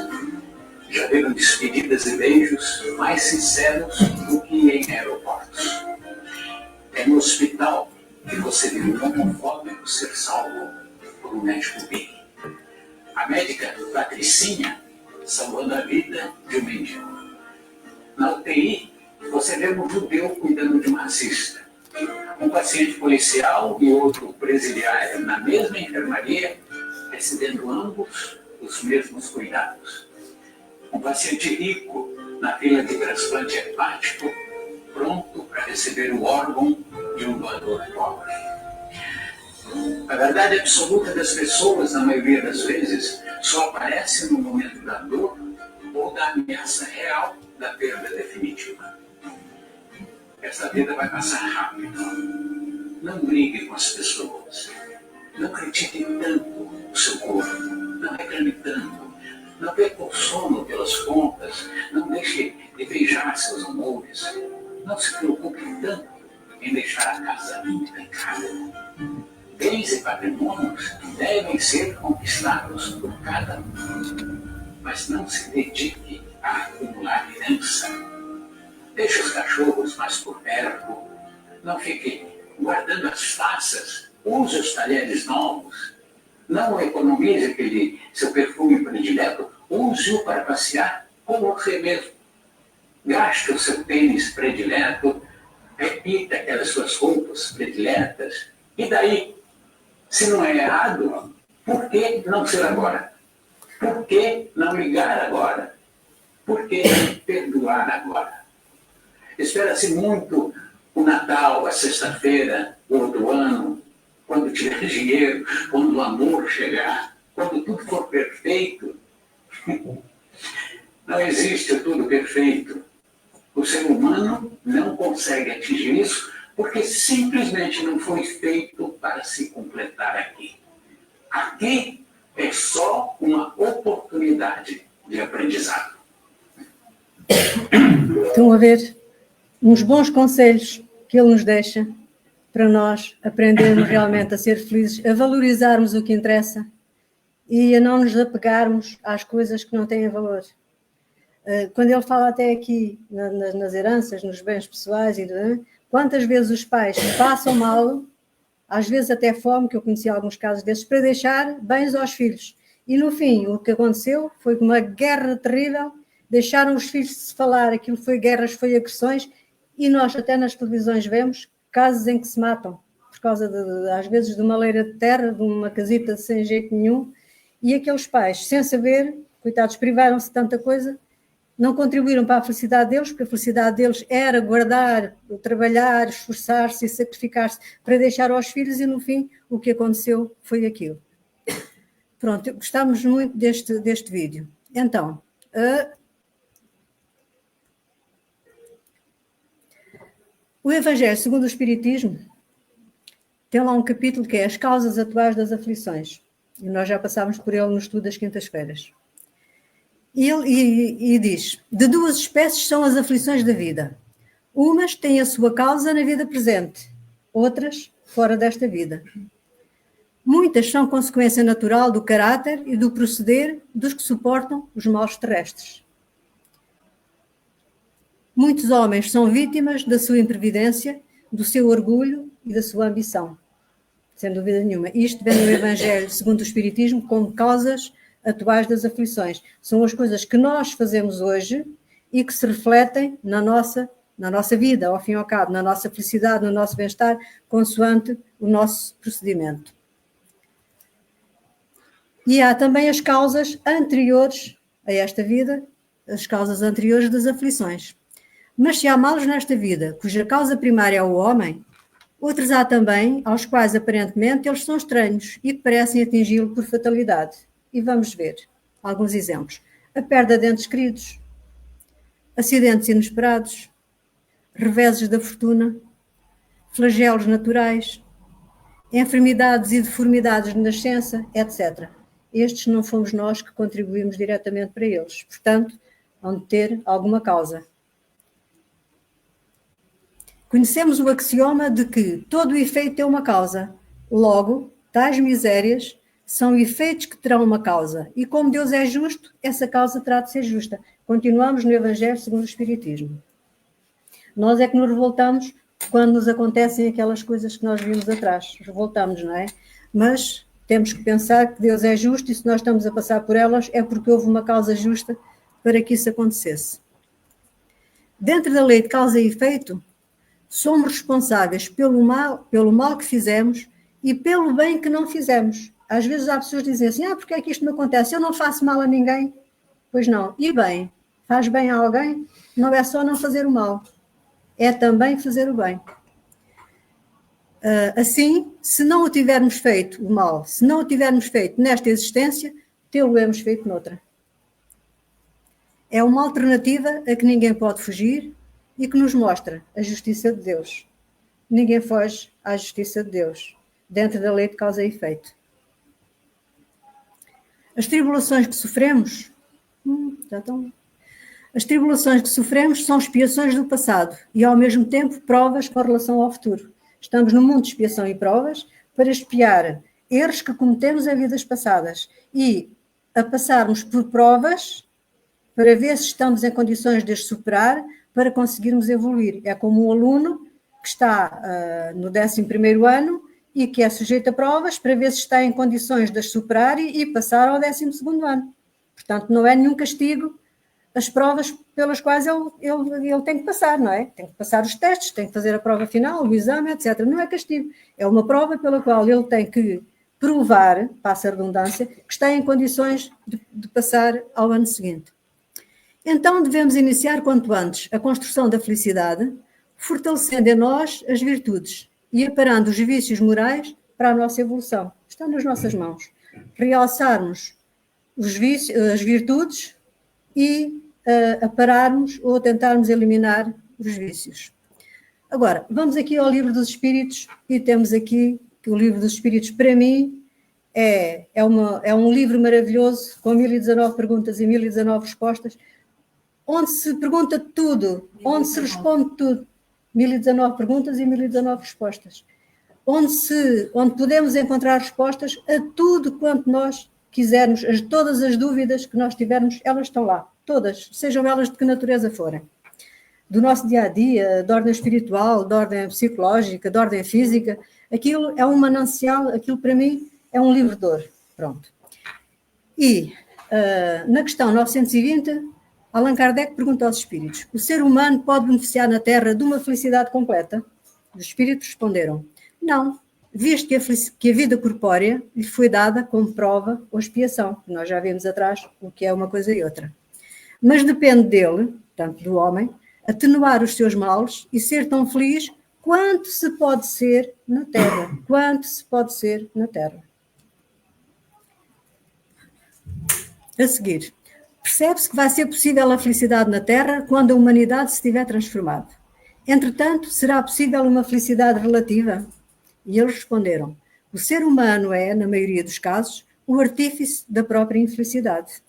Já viram despedidas e beijos mais sinceros do que em aeroportos. É no hospital que você vê um homofóbico ser salvo por um médico gay. A médica Patricinha salvando a vida de um mendigo. Na UTI, você vê um judeu cuidando de um racista. Um paciente policial e outro presidiário na mesma enfermaria, recebendo ambos os mesmos cuidados. Um paciente rico na fila de transplante hepático, pronto para receber o órgão de um doador pobre. A verdade absoluta das pessoas, na maioria das vezes, só aparece no momento da dor ou da ameaça real da perda definitiva. Essa vida vai passar rápido. Não brigue com as pessoas. Não critique tanto o seu corpo. Não reclame tanto. Não perca o sono pelas contas. Não deixe de beijar seus amores. Não se preocupe tanto em deixar a casa limpa e cara. Bens e patrimônios devem ser conquistados por cada um. Mas não se dedique a acumular herança. Deixe os cachorros mais por perto. Não fique guardando as taças. Use os talheres novos. Não economize aquele seu perfume predileto. Use-o para passear com você mesmo. Gaste o seu tênis predileto. Repita aquelas suas roupas prediletas. E daí? Se não é errado, por que não ser agora? Por que não ligar agora? Por que não perdoar agora? Espera-se muito o Natal, a sexta-feira, o outro ano, quando tiver dinheiro, quando o amor chegar, quando tudo for perfeito. Não existe o tudo perfeito. O ser humano não consegue atingir isso porque simplesmente não foi feito para se completar aqui. Aqui é só uma oportunidade de aprendizado. Estão a ver uns bons conselhos que ele nos deixa para nós aprendermos realmente a ser felizes, a valorizarmos o que interessa e a não nos apegarmos às coisas que não têm valor. Quando ele fala até aqui nas heranças, nos bens pessoais, quantas vezes os pais passam mal, às vezes até fome, que eu conheci alguns casos desses, para deixar bens aos filhos. E no fim, o que aconteceu foi uma guerra terrível, deixaram os filhos de se falar, aquilo foi guerras, foi agressões, e nós até nas televisões vemos casos em que se matam, por causa, às vezes, de uma leira de terra, de uma casita sem jeito nenhum, e aqueles pais, sem saber, coitados, privaram-se de tanta coisa, não contribuíram para a felicidade deles, porque a felicidade deles era guardar, trabalhar, esforçar-se e sacrificar-se para deixar aos filhos, e no fim o que aconteceu foi aquilo. Pronto, gostamos muito deste vídeo. Então, o Evangelho segundo o Espiritismo tem lá um capítulo que é as causas atuais das aflições, e nós já passámos por ele no estudo das quintas-feiras. E diz, de duas espécies são as aflições da vida. Umas têm a sua causa na vida presente, outras fora desta vida. Muitas são consequência natural do caráter e do proceder dos que suportam os males terrestres. Muitos homens são vítimas da sua imprevidência, do seu orgulho e da sua ambição. Sem dúvida nenhuma. Isto vem no Evangelho segundo o Espiritismo como causas atuais das aflições. São as coisas que nós fazemos hoje e que se refletem na nossa vida, ao fim e ao cabo, na nossa felicidade, no nosso bem-estar, consoante o nosso procedimento. E há também as causas anteriores a esta vida, as causas anteriores das aflições. Mas se há males nesta vida, cuja causa primária é o homem, outros há também, aos quais aparentemente eles são estranhos e que parecem atingi-lo por fatalidade. E vamos ver alguns exemplos. A perda de entes queridos, acidentes inesperados, reveses da fortuna, flagelos naturais, enfermidades e deformidades de nascença, etc. Estes não fomos nós que contribuímos diretamente para eles. Portanto, hão de ter alguma causa. Conhecemos o axioma de que todo efeito tem uma causa. Logo, tais misérias são efeitos que terão uma causa. E como Deus é justo, essa causa terá de ser justa. Continuamos no Evangelho segundo o Espiritismo. Nós é que nos revoltamos quando nos acontecem aquelas coisas que nós vimos atrás. Revoltamos, não é? Mas temos que pensar que Deus é justo e se nós estamos a passar por elas é porque houve uma causa justa para que isso acontecesse. Dentro da lei de causa e efeito, somos responsáveis pelo mal que fizemos e pelo bem que não fizemos. Às vezes há pessoas que dizem assim, porque é que isto me acontece? Eu não faço mal a ninguém. Pois não. E bem? Faz bem a alguém? Não é só não fazer o mal. É também fazer o bem. Assim, se não o tivermos feito o mal, se não o tivermos feito nesta existência, tê-lo-emos feito noutra. É uma alternativa a que ninguém pode fugir e que nos mostra a justiça de Deus. Ninguém foge à justiça de Deus, dentro da lei de causa e efeito. As tribulações que sofremos, As tribulações que sofremos são expiações do passado e, ao mesmo tempo, provas com relação ao futuro. Estamos no mundo de expiação e provas para expiar erros que cometemos em vidas passadas e a passarmos por provas para ver se estamos em condições de as superar para conseguirmos evoluir. É como um aluno que está no 11º ano e que é sujeito a provas para ver se está em condições de as superar e passar ao 12º ano. Portanto, não é nenhum castigo as provas pelas quais ele tem que passar, não é? Tem que passar os testes, tem que fazer a prova final, o exame, etc. Não é castigo. É uma prova pela qual ele tem que provar, passa a redundância, que está em condições de passar ao ano seguinte. Então devemos iniciar quanto antes a construção da felicidade, fortalecendo em nós as virtudes e aparando os vícios morais para a nossa evolução. Está nas nossas mãos. Realçarmos as virtudes e apararmos ou tentarmos eliminar os vícios. Agora, vamos aqui ao Livro dos Espíritos e temos aqui que o Livro dos Espíritos, para mim, é um livro maravilhoso, com 1019 perguntas e 1019 respostas, onde se pergunta tudo, onde se responde tudo. 1019 perguntas e 1019 respostas. Onde podemos encontrar respostas a tudo quanto nós quisermos, todas as dúvidas que nós tivermos, elas estão lá. Todas, sejam elas de que natureza forem. Do nosso dia-a-dia, de ordem espiritual, de ordem psicológica, de ordem física, aquilo é um manancial, aquilo para mim é um livro de ouro. Pronto. E na questão 920, Allan Kardec pergunta aos espíritos: o ser humano pode beneficiar na Terra de uma felicidade completa? Os espíritos responderam: não, visto que a vida corpórea lhe foi dada como prova ou expiação. Nós já vimos atrás o que é uma coisa e outra. Mas depende dele, portanto do homem, atenuar os seus males e ser tão feliz quanto se pode ser na Terra. Quanto se pode ser na Terra. A seguir, percebe-se que vai ser possível a felicidade na Terra quando a humanidade se tiver transformado. Entretanto, será possível uma felicidade relativa? E eles responderam: o ser humano é, na maioria dos casos, o artífice da própria infelicidade.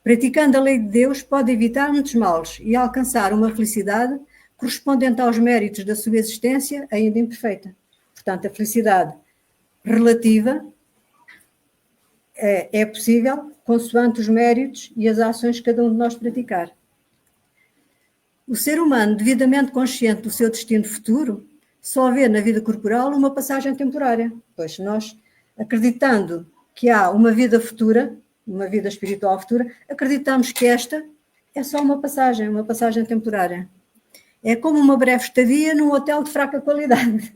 Praticando a lei de Deus, pode evitar muitos males e alcançar uma felicidade correspondente aos méritos da sua existência ainda imperfeita. Portanto, a felicidade relativa é possível consoante os méritos e as ações que cada um de nós praticar. O ser humano, devidamente consciente do seu destino futuro, só vê na vida corporal uma passagem temporária. Pois nós, acreditando que há uma vida futura, uma vida espiritual futura, acreditamos que esta é só uma passagem temporária. É como uma breve estadia num hotel de fraca qualidade.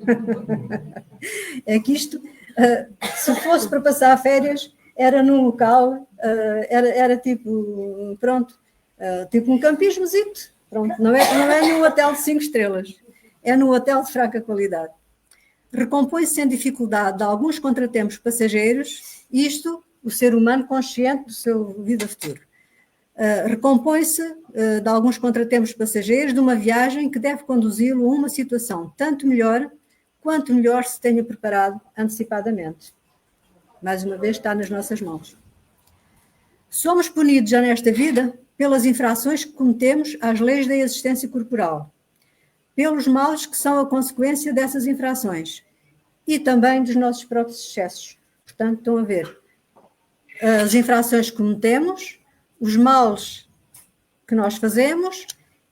É que isto, se fosse para passar férias, era num local, era tipo, pronto, tipo um campismozito, pronto, não é num hotel de 5 estrelas, é num hotel de fraca qualidade. Recompõe-se sem dificuldade de alguns contratempos passageiros, isto o ser humano consciente do seu vida futura. Recompõe-se de alguns contratempos passageiros de uma viagem que deve conduzi-lo a uma situação tanto melhor quanto melhor se tenha preparado antecipadamente. Mais uma vez, está nas nossas mãos. Somos punidos já nesta vida pelas infrações que cometemos às leis da existência corporal. pelos males que são a consequência dessas infrações e também dos nossos próprios excessos. Portanto, estão a ver as infrações que cometemos, os males que nós fazemos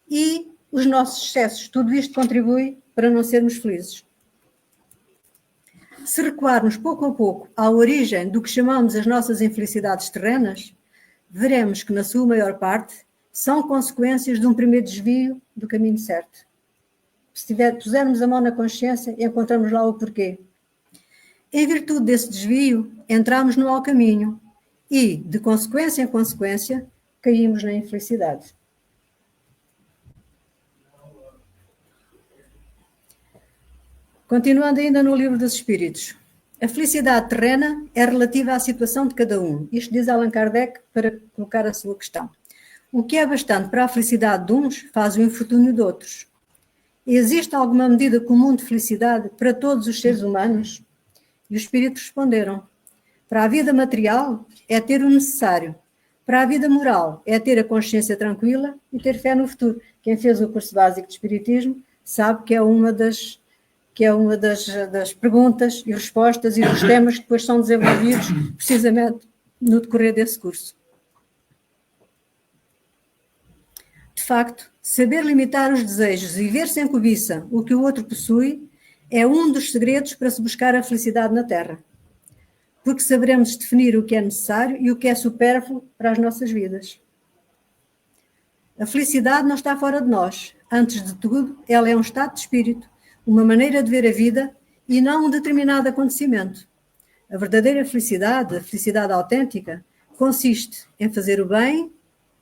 e os nossos excessos. Tudo isto contribui para não sermos felizes. Se recuarmos pouco a pouco à origem do que chamamos as nossas infelicidades terrenas, veremos que, na sua maior parte, são consequências de um primeiro desvio do caminho certo. Se pusermos a mão na consciência, encontramos lá o porquê. Em virtude desse desvio, entramos no mau caminho e, de consequência em consequência, caímos na infelicidade. Continuando ainda no Livro dos Espíritos. A felicidade terrena é relativa à situação de cada um. Isto diz Allan Kardec para colocar a sua questão. O que é bastante para a felicidade de uns faz o infortúnio de outros. Existe alguma medida comum de felicidade para todos os seres humanos? E os espíritos responderam: para a vida material é ter o necessário. Para a vida moral é ter a consciência tranquila e ter fé no futuro. Quem fez o curso básico de Espiritismo sabe que é uma das perguntas e respostas e dos temas que depois são desenvolvidos precisamente no decorrer desse curso. De facto, saber limitar os desejos e ver sem cobiça o que o outro possui é um dos segredos para se buscar a felicidade na Terra. Porque saberemos definir o que é necessário e o que é supérfluo para as nossas vidas. A felicidade não está fora de nós. Antes de tudo, ela é um estado de espírito, uma maneira de ver a vida e não um determinado acontecimento. A verdadeira felicidade, a felicidade autêntica, consiste em fazer o bem,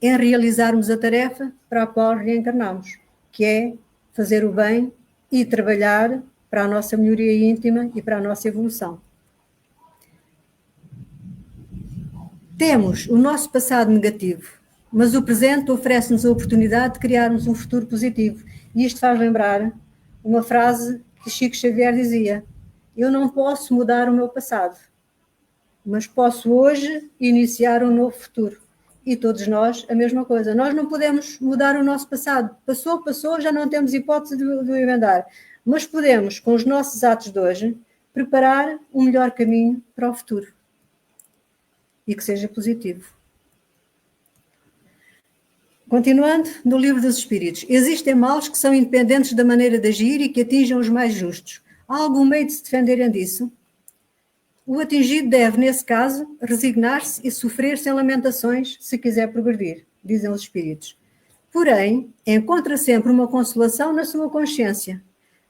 em realizarmos a tarefa para a qual reencarnamos, que é fazer o bem e trabalhar para a nossa melhoria íntima e para a nossa evolução. Temos o nosso passado negativo, mas o presente oferece-nos a oportunidade de criarmos um futuro positivo. E isto faz lembrar uma frase que Chico Xavier dizia: eu não posso mudar o meu passado, mas posso hoje iniciar um novo futuro. E todos nós, a mesma coisa. Nós não podemos mudar o nosso passado. Passou, já não temos hipótese de o emendar. Mas podemos, com os nossos atos de hoje, preparar um melhor caminho para o futuro. E que seja positivo. Continuando, no Livro dos Espíritos. Existem males que são independentes da maneira de agir e que atingem os mais justos. Há algum meio de se defenderem disso? O atingido deve, nesse caso, resignar-se e sofrer sem lamentações, se quiser progredir, dizem os Espíritos. Porém, encontra sempre uma consolação na sua consciência,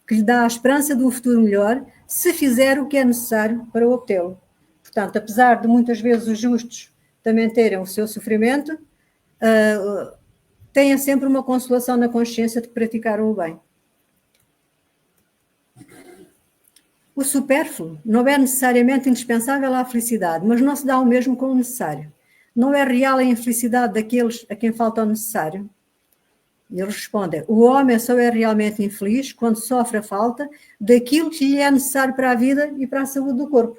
que lhe dá a esperança de um futuro melhor, se fizer o que é necessário para obtê-lo. Portanto, apesar de muitas vezes os justos também terem o seu sofrimento, tenha sempre uma consolação na consciência de que praticaram o bem. O supérfluo não é necessariamente indispensável à felicidade, mas não se dá o mesmo com o necessário. Não é real a infelicidade daqueles a quem falta o necessário? E eles respondem: o homem só é realmente infeliz quando sofre a falta daquilo que lhe é necessário para a vida e para a saúde do corpo.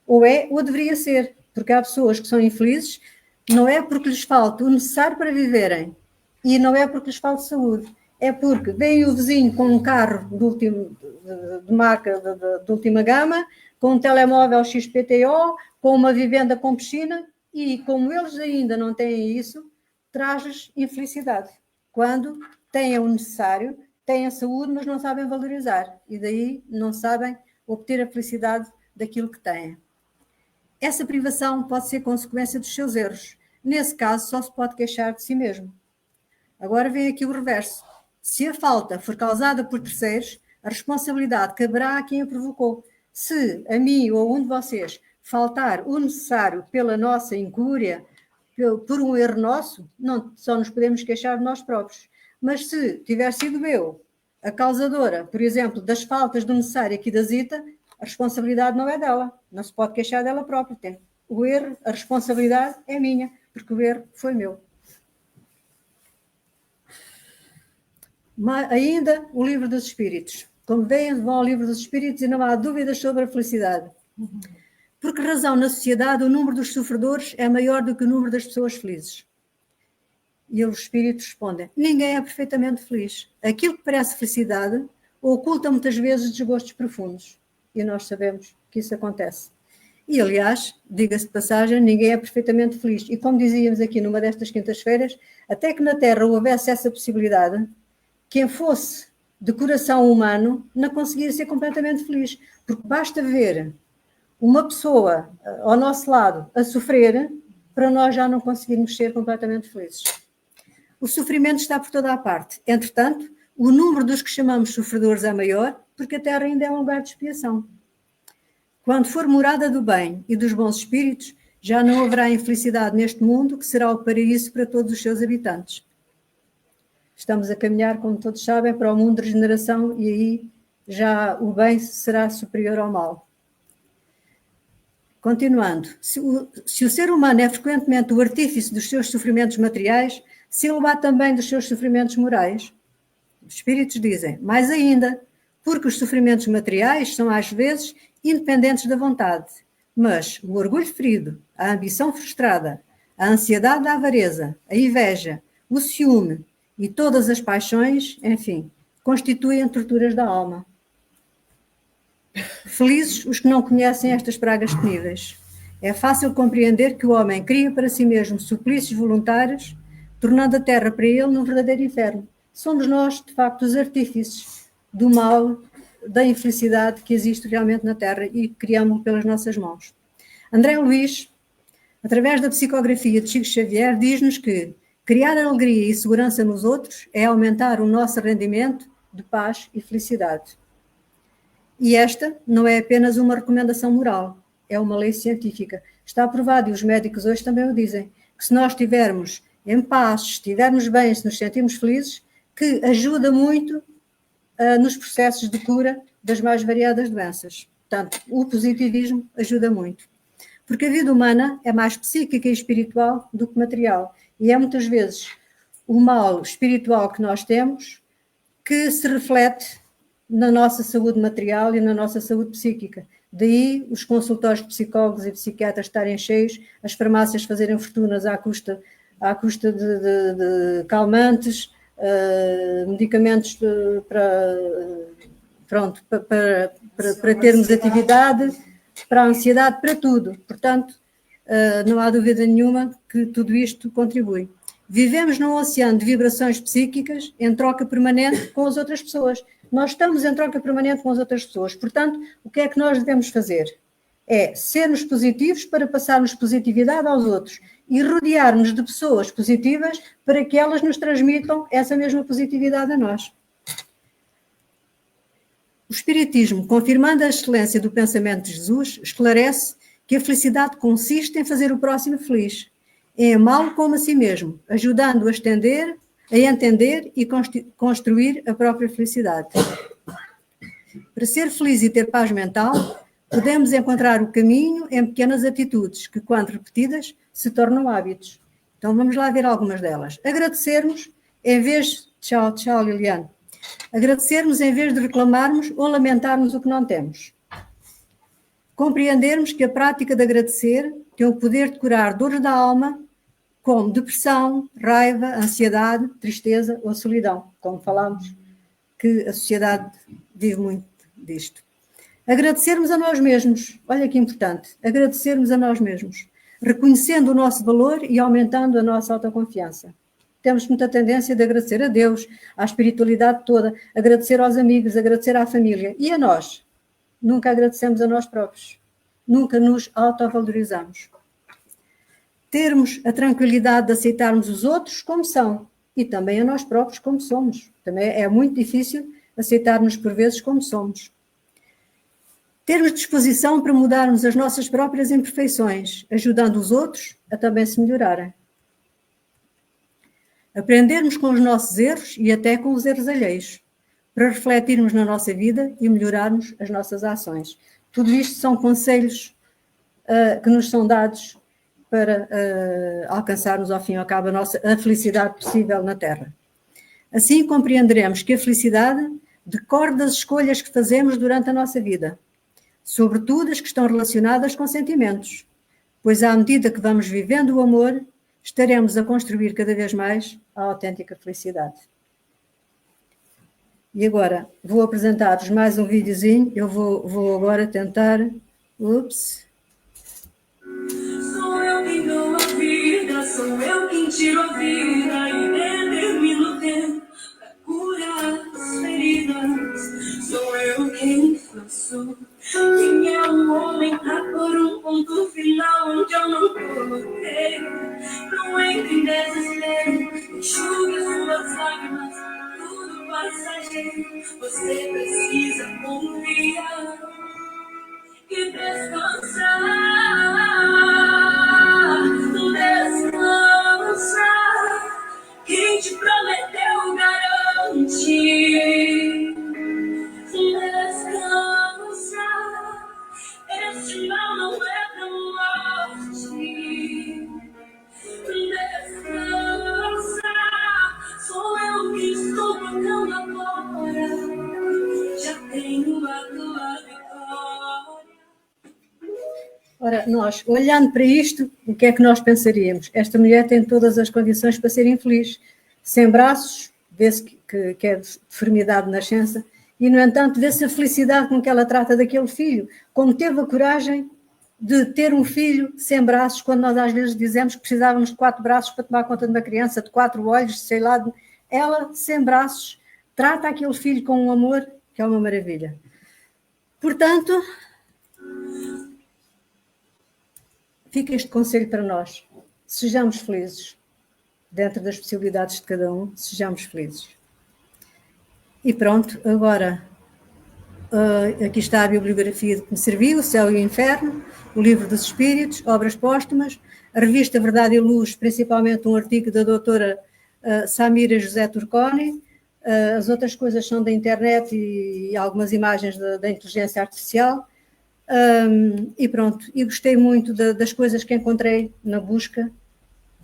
Ou é, ou deveria ser, porque há pessoas que são infelizes, não é porque lhes falta o necessário para viverem, e não é porque lhes falta saúde, é porque vem o vizinho com um carro de marca de última gama, com um telemóvel XPTO, com uma vivenda com piscina, e como eles ainda não têm isso, traz-lhes infelicidade. Quando têm o necessário, têm a saúde, mas não sabem valorizar, e daí não sabem obter a felicidade daquilo que têm. Essa privação pode ser consequência dos seus erros. Nesse caso, só se pode queixar de si mesmo. Agora vem aqui o reverso. Se a falta for causada por terceiros, a responsabilidade caberá a quem a provocou. Se a mim ou a um de vocês faltar o necessário pela nossa incúria, por um erro nosso, não só nos podemos queixar de nós próprios. Mas se tiver sido eu a causadora, por exemplo, das faltas do necessário aqui da Zita, a responsabilidade não é dela. Não se pode queixar dela própria. Tem o erro, a responsabilidade é minha, porque o erro foi meu. Mas ainda o Livro dos Espíritos. Como veem, vão ao Livro dos Espíritos e não há dúvidas sobre a felicidade. Por que razão na sociedade o número dos sofredores é maior do que o número das pessoas felizes? E os espíritos respondem: ninguém é perfeitamente feliz. Aquilo que parece felicidade oculta muitas vezes desgostos profundos. E nós sabemos que isso acontece. E, aliás, diga-se de passagem, ninguém é perfeitamente feliz. E como dizíamos aqui numa destas quintas-feiras, até que na Terra houvesse essa possibilidade, quem fosse de coração humano não conseguia ser completamente feliz. Porque basta ver uma pessoa ao nosso lado a sofrer, para nós já não conseguirmos ser completamente felizes. O sofrimento está por toda a parte. Entretanto, o número dos que chamamos sofredores é maior, porque a Terra ainda é um lugar de expiação. Quando for morada do bem e dos bons espíritos, já não haverá infelicidade neste mundo, que será o paraíso para todos os seus habitantes. Estamos a caminhar, como todos sabem, para o mundo de regeneração e aí já o bem será superior ao mal. Continuando, se o ser humano é frequentemente o artífice dos seus sofrimentos materiais, se ele há também dos seus sofrimentos morais. Os espíritos dizem, mais ainda, porque os sofrimentos materiais são às vezes independentes da vontade, mas o orgulho ferido, a ambição frustrada, a ansiedade da avareza, a inveja, o ciúme e todas as paixões, enfim, constituem torturas da alma. Felizes os que não conhecem estas pragas temíveis. É fácil compreender que o homem cria para si mesmo suplícios voluntários, tornando a terra para ele num verdadeiro inferno. Somos nós, de facto, os artífices do mal, da infelicidade que existe realmente na Terra e criamos pelas nossas mãos. André Luiz, através da psicografia de Chico Xavier, diz-nos que criar alegria e segurança nos outros é aumentar o nosso rendimento de paz e felicidade. E esta não é apenas uma recomendação moral, é uma lei científica. Está provado, e os médicos hoje também o dizem, que se nós estivermos em paz, se estivermos bem, se nos sentirmos felizes, que ajuda muito nos processos de cura das mais variadas doenças. Portanto, o positivismo ajuda muito. Porque a vida humana é mais psíquica e espiritual do que material. E é muitas vezes o mal espiritual que nós temos que se reflete na nossa saúde material e na nossa saúde psíquica. Daí os consultórios de psicólogos e psiquiatras estarem cheios, as farmácias fazerem fortunas à custa de calmantes, medicamentos para termos atividade, para a ansiedade, para tudo. Portanto, não há dúvida nenhuma que tudo isto contribui. Vivemos num oceano de vibrações psíquicas em troca permanente com as outras pessoas. Nós estamos em troca permanente com as outras pessoas. Portanto, o que é que nós devemos fazer? É sermos positivos para passarmos positividade aos outros e rodear-nos de pessoas positivas para que elas nos transmitam essa mesma positividade a nós. O Espiritismo, confirmando a excelência do pensamento de Jesus, esclarece que a felicidade consiste em fazer o próximo feliz, em amá-lo como a si mesmo, ajudando-o a entender e construir a própria felicidade. Para ser feliz e ter paz mental, podemos encontrar o caminho em pequenas atitudes que, quando repetidas, se tornam hábitos. Então vamos lá ver algumas delas. Agradecermos em vez... Tchau, Liliane. Agradecermos em vez de reclamarmos ou lamentarmos o que não temos. Compreendermos que a prática de agradecer tem o poder de curar dores da alma, como depressão, raiva, ansiedade, tristeza ou solidão, como falámos, que a sociedade vive muito disto. Agradecermos a nós mesmos, olha que importante, agradecermos a nós mesmos, reconhecendo o nosso valor e aumentando a nossa autoconfiança. Temos muita tendência de agradecer a Deus, à espiritualidade toda, agradecer aos amigos, agradecer à família. E a nós? Nunca agradecemos a nós próprios. Nunca nos autovalorizamos. Termos a tranquilidade de aceitarmos os outros como são e também a nós próprios como somos. Também é muito difícil aceitarmos por vezes como somos. Termos disposição para mudarmos as nossas próprias imperfeições, ajudando os outros a também se melhorarem. Aprendermos com os nossos erros e até com os erros alheios, para refletirmos na nossa vida e melhorarmos as nossas ações. Tudo isto são conselhos que nos são dados para alcançarmos, ao fim e ao cabo, a felicidade possível na Terra. Assim compreenderemos que a felicidade decorre das escolhas que fazemos durante a nossa vida, sobretudo as que estão relacionadas com sentimentos, pois à medida que vamos vivendo o amor, estaremos a construir cada vez mais a autêntica felicidade. E agora, vou apresentar-vos mais um videozinho. Eu vou agora tentar... Ups. Sou eu quem dou a vida, sou eu quem tiro a vida e determino o tempo pra curar as feridas. Sou eu quem faço. Quem é o homem pra pôr um ponto final onde eu não coloquei? Não entre em desespero, enxugue suas lágrimas, tudo passageiro. Você precisa confiar e descansar, descansar. Quem te prometeu garante. Descansar, este mal não é tão forte. Descansar, sou eu que estou tocando agora. Já tenho a tua vitória. Ora, nós, olhando para isto, o que é que nós pensaríamos? Esta mulher tem todas as condições para ser infeliz. Sem braços, vê-se que é deformidade de nascença, e, no entanto, vê-se a felicidade com que ela trata daquele filho, como teve a coragem de ter um filho sem braços, quando nós às vezes dizemos que precisávamos de 4 braços para tomar conta de uma criança, de 4 olhos, sei lá. Ela, sem braços, trata aquele filho com um amor que é uma maravilha. Portanto, fica este conselho para nós. Sejamos felizes. Dentro das possibilidades de cada um, sejamos felizes. E pronto, agora aqui está a bibliografia que me serviu, O Céu e o Inferno, o Livro dos Espíritos, Obras Póstumas, a revista Verdade e Luz, principalmente um artigo da doutora Samira José Turconi. As outras coisas são da internet e algumas imagens da inteligência artificial. E pronto, e gostei muito das coisas que encontrei na busca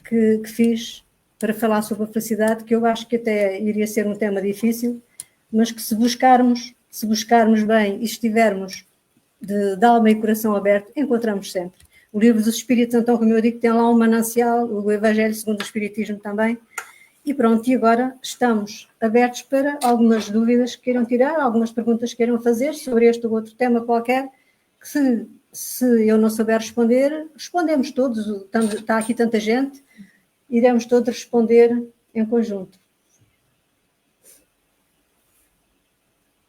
que fiz para falar sobre a felicidade, que eu acho que até iria ser um tema difícil, mas que se buscarmos bem e estivermos de alma e coração aberto, encontramos sempre. O Livro dos Espíritos, então, como eu digo, tem lá um manancial, o Evangelho segundo o Espiritismo também, e pronto, e agora estamos abertos para algumas dúvidas que queiram tirar, algumas perguntas que queiram fazer sobre este ou outro tema qualquer, que se eu não souber responder, respondemos todos, está aqui tanta gente, iremos todos responder em conjunto.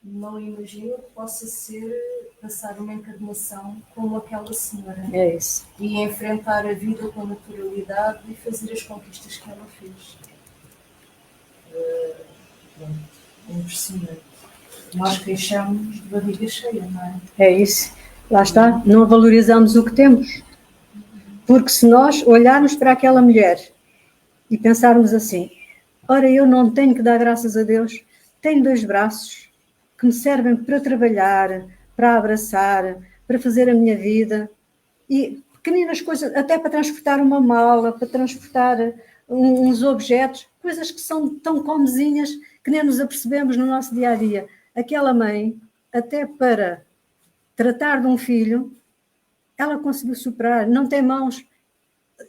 Não imagino que possa ser passar uma encarnação como aquela senhora. É isso. E enfrentar a vida com naturalidade e fazer as conquistas que ela fez. É impressionante. Nós queixamos de barriga cheia, não é? É isso. Lá está. Não valorizamos o que temos. Porque se nós olharmos para aquela mulher e pensarmos assim, ora, eu não tenho que dar graças a Deus, tenho 2 braços que me servem para trabalhar, para abraçar, para fazer a minha vida, e pequeninas coisas, até para transportar uma mala, para transportar uns objetos, coisas que são tão comezinhas que nem nos apercebemos no nosso dia-a-dia. Aquela mãe, até para tratar de um filho, ela conseguiu superar, não tem mãos,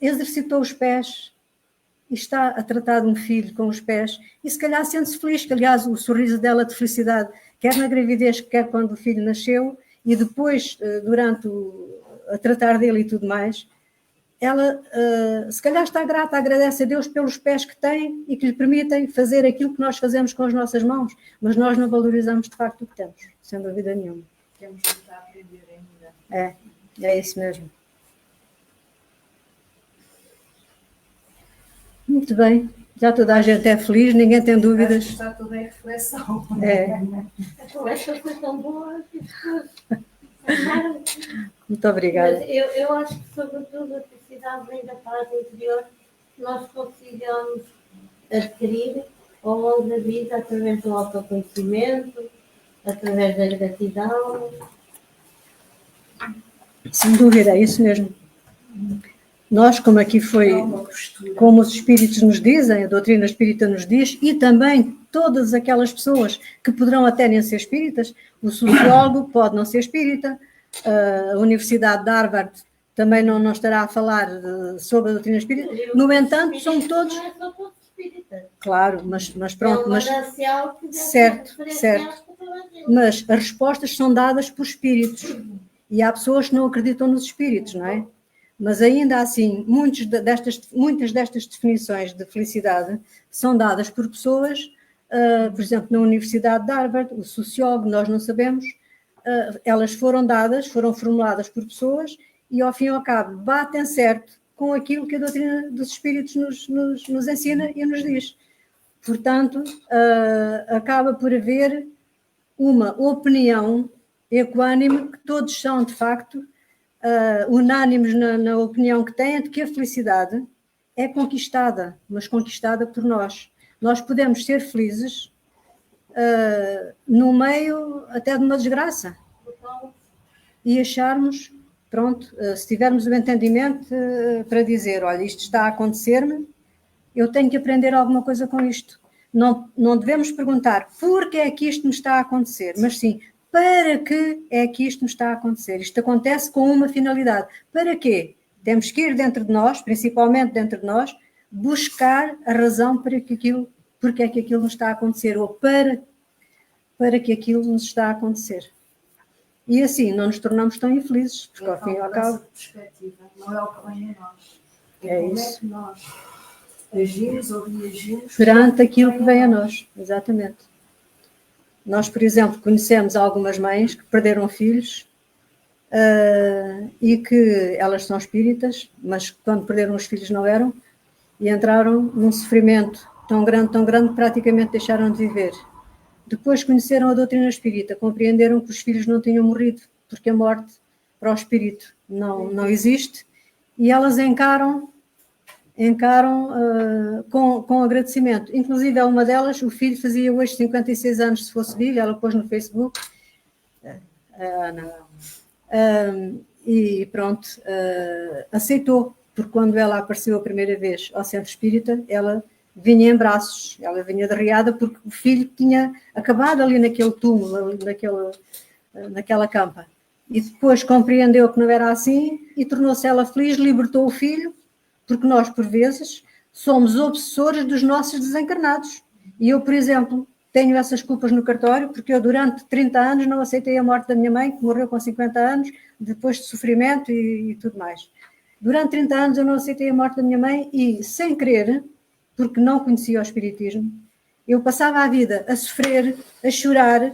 exercitou os pés, e está a tratar de um filho com os pés, e se calhar sente-se feliz, que aliás o sorriso dela de felicidade, quer na gravidez, quer quando o filho nasceu, e depois, durante a tratar dele e tudo mais, ela se calhar está grata, agradece a Deus pelos pés que tem e que lhe permitem fazer aquilo que nós fazemos com as nossas mãos, mas nós não valorizamos de facto o que temos, sem dúvida nenhuma. Temos de aprender ainda. É isso mesmo. Muito bem, já toda a gente é feliz, ninguém tem dúvidas. Está toda em reflexão. A conversa foi tão boa. Muito obrigada. Mas eu acho que, sobretudo, a felicidade vem da paz interior que nós consigamos adquirir ao longo da vida, através do autoconhecimento, através da gratidão. Sem dúvida, é isso mesmo. Nós, como aqui foi, como os espíritos nos dizem, a doutrina espírita nos diz, e também todas aquelas pessoas que poderão até nem ser espíritas, o sociólogo pode não ser espírita, a Universidade de Harvard também não estará a falar sobre a doutrina espírita. No entanto, são todos... Não é só todos espíritas. Claro, mas pronto, É mas... uma racial que deve Certo, ser diferencial certo. para toda a gente. Mas as respostas são dadas por espíritos. E há pessoas que não acreditam nos espíritos, não é? Mas ainda assim, muitas destas definições de felicidade são dadas por pessoas, por exemplo, na Universidade de Harvard, o sociólogo, nós não sabemos, elas foram formuladas por pessoas e, ao fim e ao cabo, batem certo com aquilo que a doutrina dos espíritos nos ensina e nos diz. Portanto, acaba por haver uma opinião equânime, que todos são, de facto, unânimes na opinião que têm, de que a felicidade é conquistada, mas conquistada por nós. Nós podemos ser felizes no meio até de uma desgraça e acharmos, pronto, se tivermos o entendimento para dizer, olha, isto está a acontecer-me, eu tenho que aprender alguma coisa com isto. Não devemos perguntar por que é que isto me está a acontecer, mas sim, para que é que isto me está a acontecer? Isto acontece com uma finalidade. Para quê? Temos que ir dentro de nós, principalmente dentro de nós, buscar a razão porque é que aquilo nos está a acontecer, ou para que aquilo nos está a acontecer. E assim não nos tornamos tão infelizes, porque ao fim e ao cabo... Perspectiva, não é o que vem a nós. É como isso. é que nós agimos ou reagimos Perante aquilo que vem a nós, exatamente. Nós, por exemplo, conhecemos algumas mães que perderam filhos e que elas são espíritas, mas quando perderam os filhos não eram, e entraram num sofrimento tão grande, que praticamente deixaram de viver. Depois conheceram a doutrina espírita, compreenderam que os filhos não tinham morrido, porque a morte para o espírito não existe, e elas encaram com agradecimento. Inclusive, a uma delas, o filho fazia hoje 56 anos, se fosse vivo, ela pôs no Facebook, e pronto, aceitou, porque quando ela apareceu a primeira vez ao centro espírita, ela vinha em braços, ela vinha derriada, porque o filho tinha acabado ali naquele túmulo, naquela campa. E depois compreendeu que não era assim e tornou-se ela feliz, libertou o filho, porque nós, por vezes, somos obsessores dos nossos desencarnados. E eu, por exemplo, tenho essas culpas no cartório, porque eu, durante 30 anos, não aceitei a morte da minha mãe, que morreu com 50 anos, depois de sofrimento e tudo mais. Durante 30 anos eu não aceitei a morte da minha mãe e, sem querer, porque não conhecia o espiritismo, eu passava a vida a sofrer, a chorar,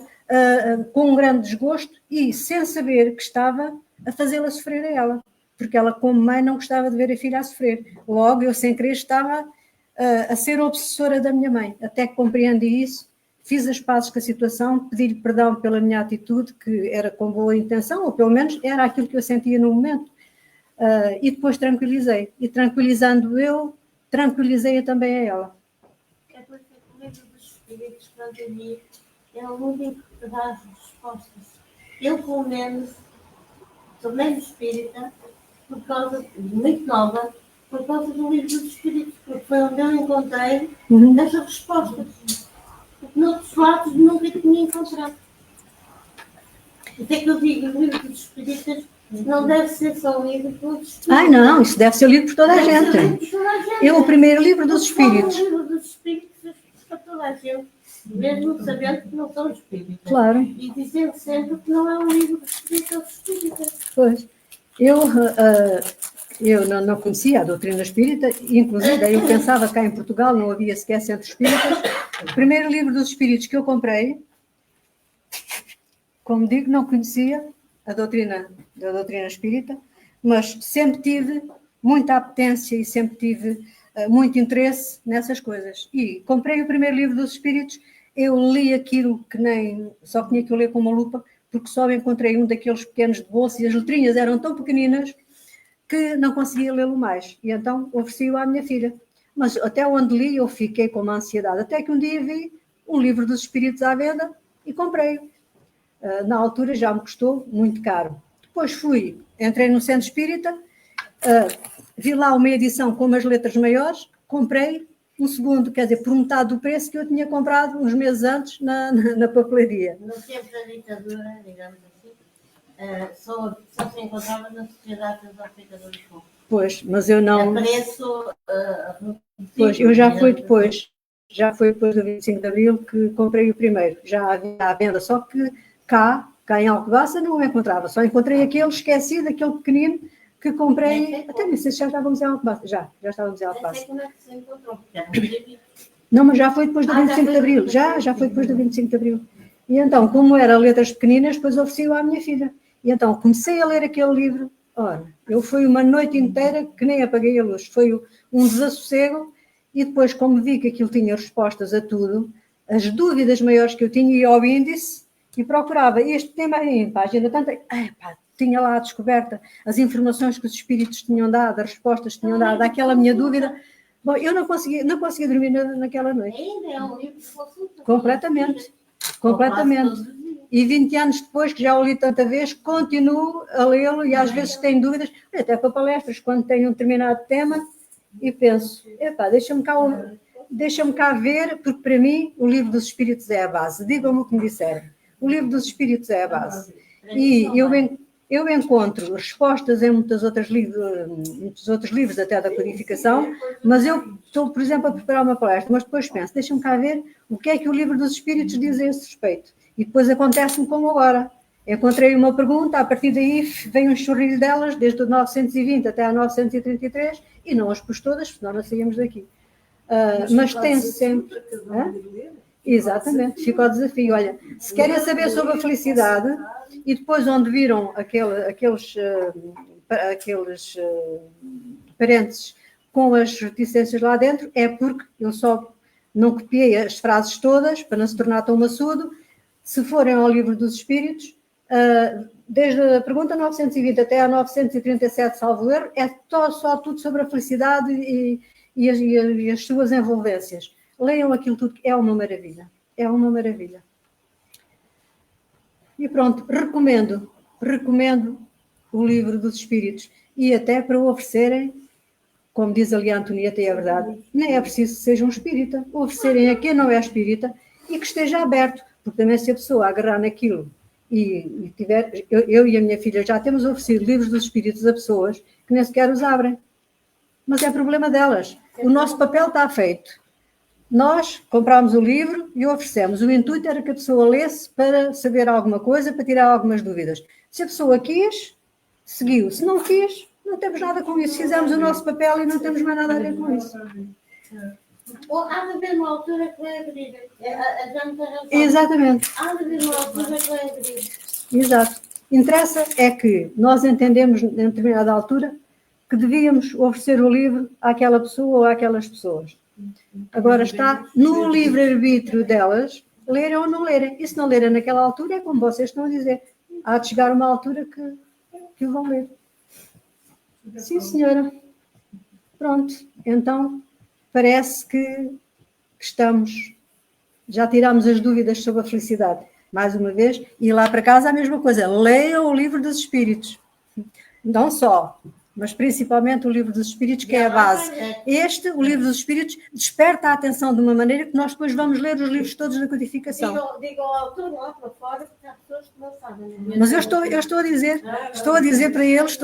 com um grande desgosto e sem saber que estava a fazê-la sofrer a ela. Porque ela, como mãe, não gostava de ver a filha a sofrer. Logo, eu, sem querer, estava a ser obsessora da minha mãe. Até que compreendi isso, fiz as pazes com a situação, pedi-lhe perdão pela minha atitude, que era com boa intenção, ou pelo menos era aquilo que eu sentia no momento. E depois tranquilizei. E tranquilizando eu, tranquilizei-a também a ela. É porque o livro dos espíritos, quando eu li, é o único que dá as respostas. Eu, pelo menos, tornei-me espírita por causa, muito nova, por causa do livro dos espíritos, porque foi onde eu encontrei essas respostas. Porque noutros lados nunca tinha encontrado. Isso é que eu digo, o livro dos espíritas não deve ser só lido pelos espíritos. Ai, não, isso deve ser lido por toda a gente. Eu, o primeiro livro dos espíritos. O livro dos espíritos é para toda a gente, mesmo sabendo que não são espíritas. Claro. E dizendo sempre que não é um livro dos espíritas. Pois. Eu não conhecia a doutrina espírita, inclusive eu pensava que cá em Portugal não havia sequer centros espíritas. O primeiro livro dos espíritos que eu comprei, como digo, não conhecia da doutrina espírita, mas sempre tive muita apetência e sempre tive muito interesse nessas coisas. E comprei o primeiro livro dos espíritos, eu li aquilo que só tinha que eu ler com uma lupa, porque só encontrei um daqueles pequenos de bolso e as letrinhas eram tão pequeninas que não conseguia lê-lo mais. E então ofereci-o à minha filha. Mas até onde li eu fiquei com uma ansiedade, até que um dia vi um livro dos espíritos à venda e comprei-o. Na altura já me custou muito caro. Depois entrei no centro espírita, vi lá uma edição com umas letras maiores, comprei um segundo, quer dizer, por metade do preço que eu tinha comprado uns meses antes na papelaria. No tempo da ditadura, digamos assim. só se encontrava na Sociedade Teosófica de Lisboa. Pois, mas eu não... Apareço... Pois, eu já fui depois do 25 de Abril que comprei o primeiro, já havia à venda, só que cá em Alcobaça não o encontrava, só encontrei aquele esquecido, aquele pequenino que comprei, até nem sei se já estávamos em Alcobaça, já estávamos em Não sei Alcobaça. como é que se encontrou, porque era muito Não, mas já foi depois do 25 de Abril, já foi depois do 25 de Abril. E então, como eram letras pequeninas, depois ofereci-o à minha filha. E então comecei a ler aquele livro, ora, eu fui uma noite inteira que nem apaguei a luz, foi um desassossego. E depois, como vi que aquilo tinha respostas a tudo, as dúvidas maiores que eu tinha, ia ao índice e procurava este tema em página tanta... tinha lá a descoberta, as informações que os espíritos tinham dado, as respostas que tinham dado, aquela minha dúvida. Bom, eu não conseguia dormir naquela noite. Ainda é um livro de consulta. Completamente. E 20 anos depois, que já o li tanta vez, continuo a lê-lo e às vezes tenho dúvidas, até para palestras, quando tenho um determinado tema, e penso, deixa-me cá ver, porque para mim o livro dos Espíritos é a base. Digam-me o que me disserem. O livro dos Espíritos é a base. E eu encontro respostas em muitos outros livros, até da codificação, mas eu estou, por exemplo, a preparar uma palestra, mas depois penso, deixa-me cá ver o que é que o livro dos Espíritos diz a esse respeito. E depois acontece-me como agora. Encontrei uma pergunta, a partir daí vem um churrilho delas, desde o 920 até a 933, e não as pus todas, senão não saíamos daqui. Mas tem sempre... Exatamente, fica o desafio. Olha, se querem saber sobre a felicidade, e depois onde viram aqueles parênteses com as reticências lá dentro, é porque eu só não copiei as frases todas, para não se tornar tão maçudo. Se forem ao Livro dos Espíritos, desde a pergunta 920 até a 937, salvo erro, é só tudo sobre a felicidade e as suas envolvências. Leiam aquilo tudo, é uma maravilha. É uma maravilha. E pronto, recomendo o Livro dos Espíritos. E até para o oferecerem, como diz ali a Antonieta, e é verdade, nem é preciso que seja um espírita, oferecerem a quem não é espírita e que esteja aberto, porque também se a pessoa agarrar naquilo e tiver... Eu e a minha filha já temos oferecido livros dos espíritos a pessoas que nem sequer os abrem. Mas é problema delas. O nosso papel está feito. Nós comprámos o livro e o oferecemos. O intuito era que a pessoa lesse para saber alguma coisa, para tirar algumas dúvidas. Se a pessoa quis, seguiu. Se não quis, não temos nada com isso. Fizemos o nosso papel e não temos mais nada a ver com isso. Há de haver uma altura que vai abrir. Exatamente. Há de haver uma altura que vai abrir. Exato. Interessa é que nós entendemos, em determinada altura, que devíamos oferecer o livro àquela pessoa ou àquelas pessoas. Agora está no livre-arbítrio delas lerem ou não lerem. E se não lerem naquela altura, é como vocês estão a dizer. Há de chegar uma altura que o vão ler. Sim, senhora. Pronto. Então, parece que estamos... Já tiramos as dúvidas sobre a felicidade. Mais uma vez, e lá para casa a mesma coisa. Leiam o Livro dos Espíritos. Não só... mas principalmente o Livro dos Espíritos, que é a base. O Livro dos Espíritos, desperta a atenção de uma maneira que nós depois vamos ler os livros todos da codificação. Digam ao autor lá para fora, porque há pessoas que não sabem. Mas eu estou a dizer para eles,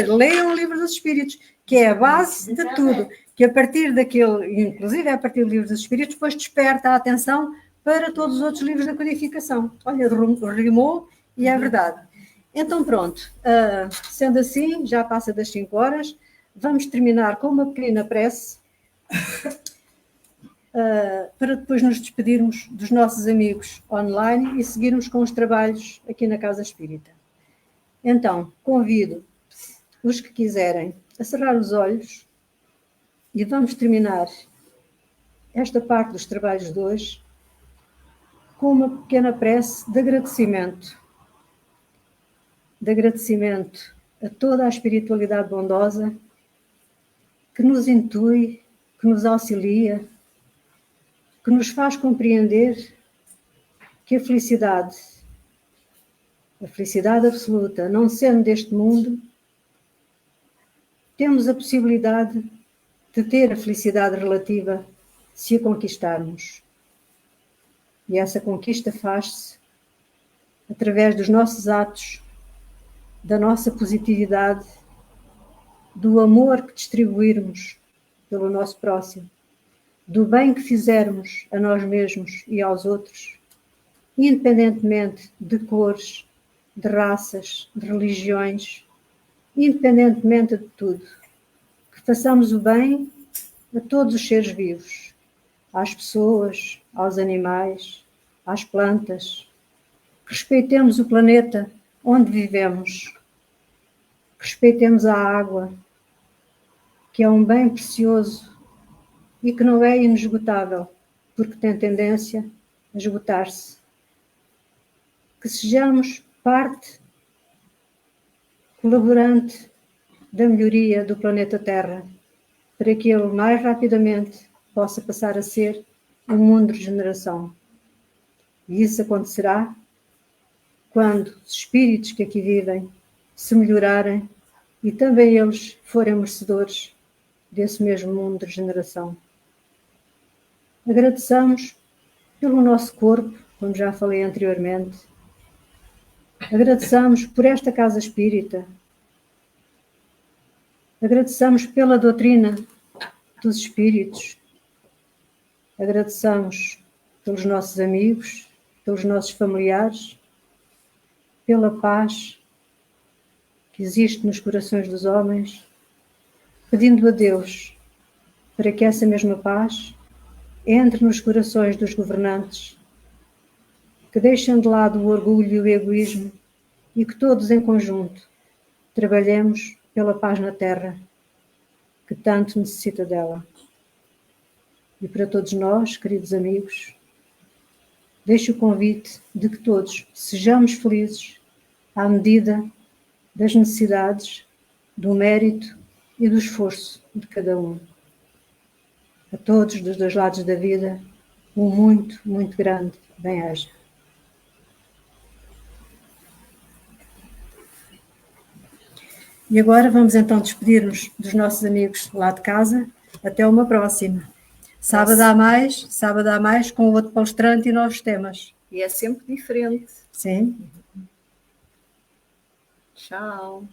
leiam o Livro dos Espíritos, que é a base de tudo, que a partir daquele, inclusive a partir do Livro dos Espíritos, depois desperta a atenção para todos os outros livros da codificação. Olha, rimou e é verdade. Então pronto, sendo assim, já passa das 5 horas, vamos terminar com uma pequena prece para depois nos despedirmos dos nossos amigos online e seguirmos com os trabalhos aqui na Casa Espírita. Então, convido os que quiserem a cerrar os olhos e vamos terminar esta parte dos trabalhos de hoje com uma pequena prece de agradecimento a toda a espiritualidade bondosa que nos intui, que nos auxilia, que nos faz compreender que a felicidade absoluta, não sendo deste mundo, temos a possibilidade de ter a felicidade relativa se a conquistarmos. E essa conquista faz-se através dos nossos atos da nossa positividade, do amor que distribuirmos pelo nosso próximo, do bem que fizermos a nós mesmos e aos outros, independentemente de cores, de raças, de religiões, independentemente de tudo, que façamos o bem a todos os seres vivos, às pessoas, aos animais, às plantas, que respeitemos o planeta onde vivemos, que respeitemos a água, que é um bem precioso e que não é inesgotável, porque tem tendência a esgotar-se. Que sejamos parte colaborante da melhoria do planeta Terra, para que ele mais rapidamente possa passar a ser um mundo de regeneração. E isso acontecerá quando os espíritos que aqui vivem se melhorarem e também eles forem merecedores desse mesmo mundo de regeneração. Agradeçamos pelo nosso corpo, como já falei anteriormente. Agradeçamos por esta casa espírita. Agradeçamos pela doutrina dos espíritos. Agradeçamos pelos nossos amigos, pelos nossos familiares, pela paz que existe nos corações dos homens, pedindo a Deus para que essa mesma paz entre nos corações dos governantes, que deixem de lado o orgulho e o egoísmo e que todos em conjunto trabalhemos pela paz na Terra, que tanto necessita dela. E para todos nós, queridos amigos, deixo o convite de que todos sejamos felizes à medida das necessidades, do mérito e do esforço de cada um. A todos dos dois lados da vida, um muito, muito grande bem-aja. E agora vamos então despedir-nos dos nossos amigos lá de casa. Até uma próxima. Sábado há mais com outro palestrante e novos temas. E é sempre diferente. Sim. Tchau.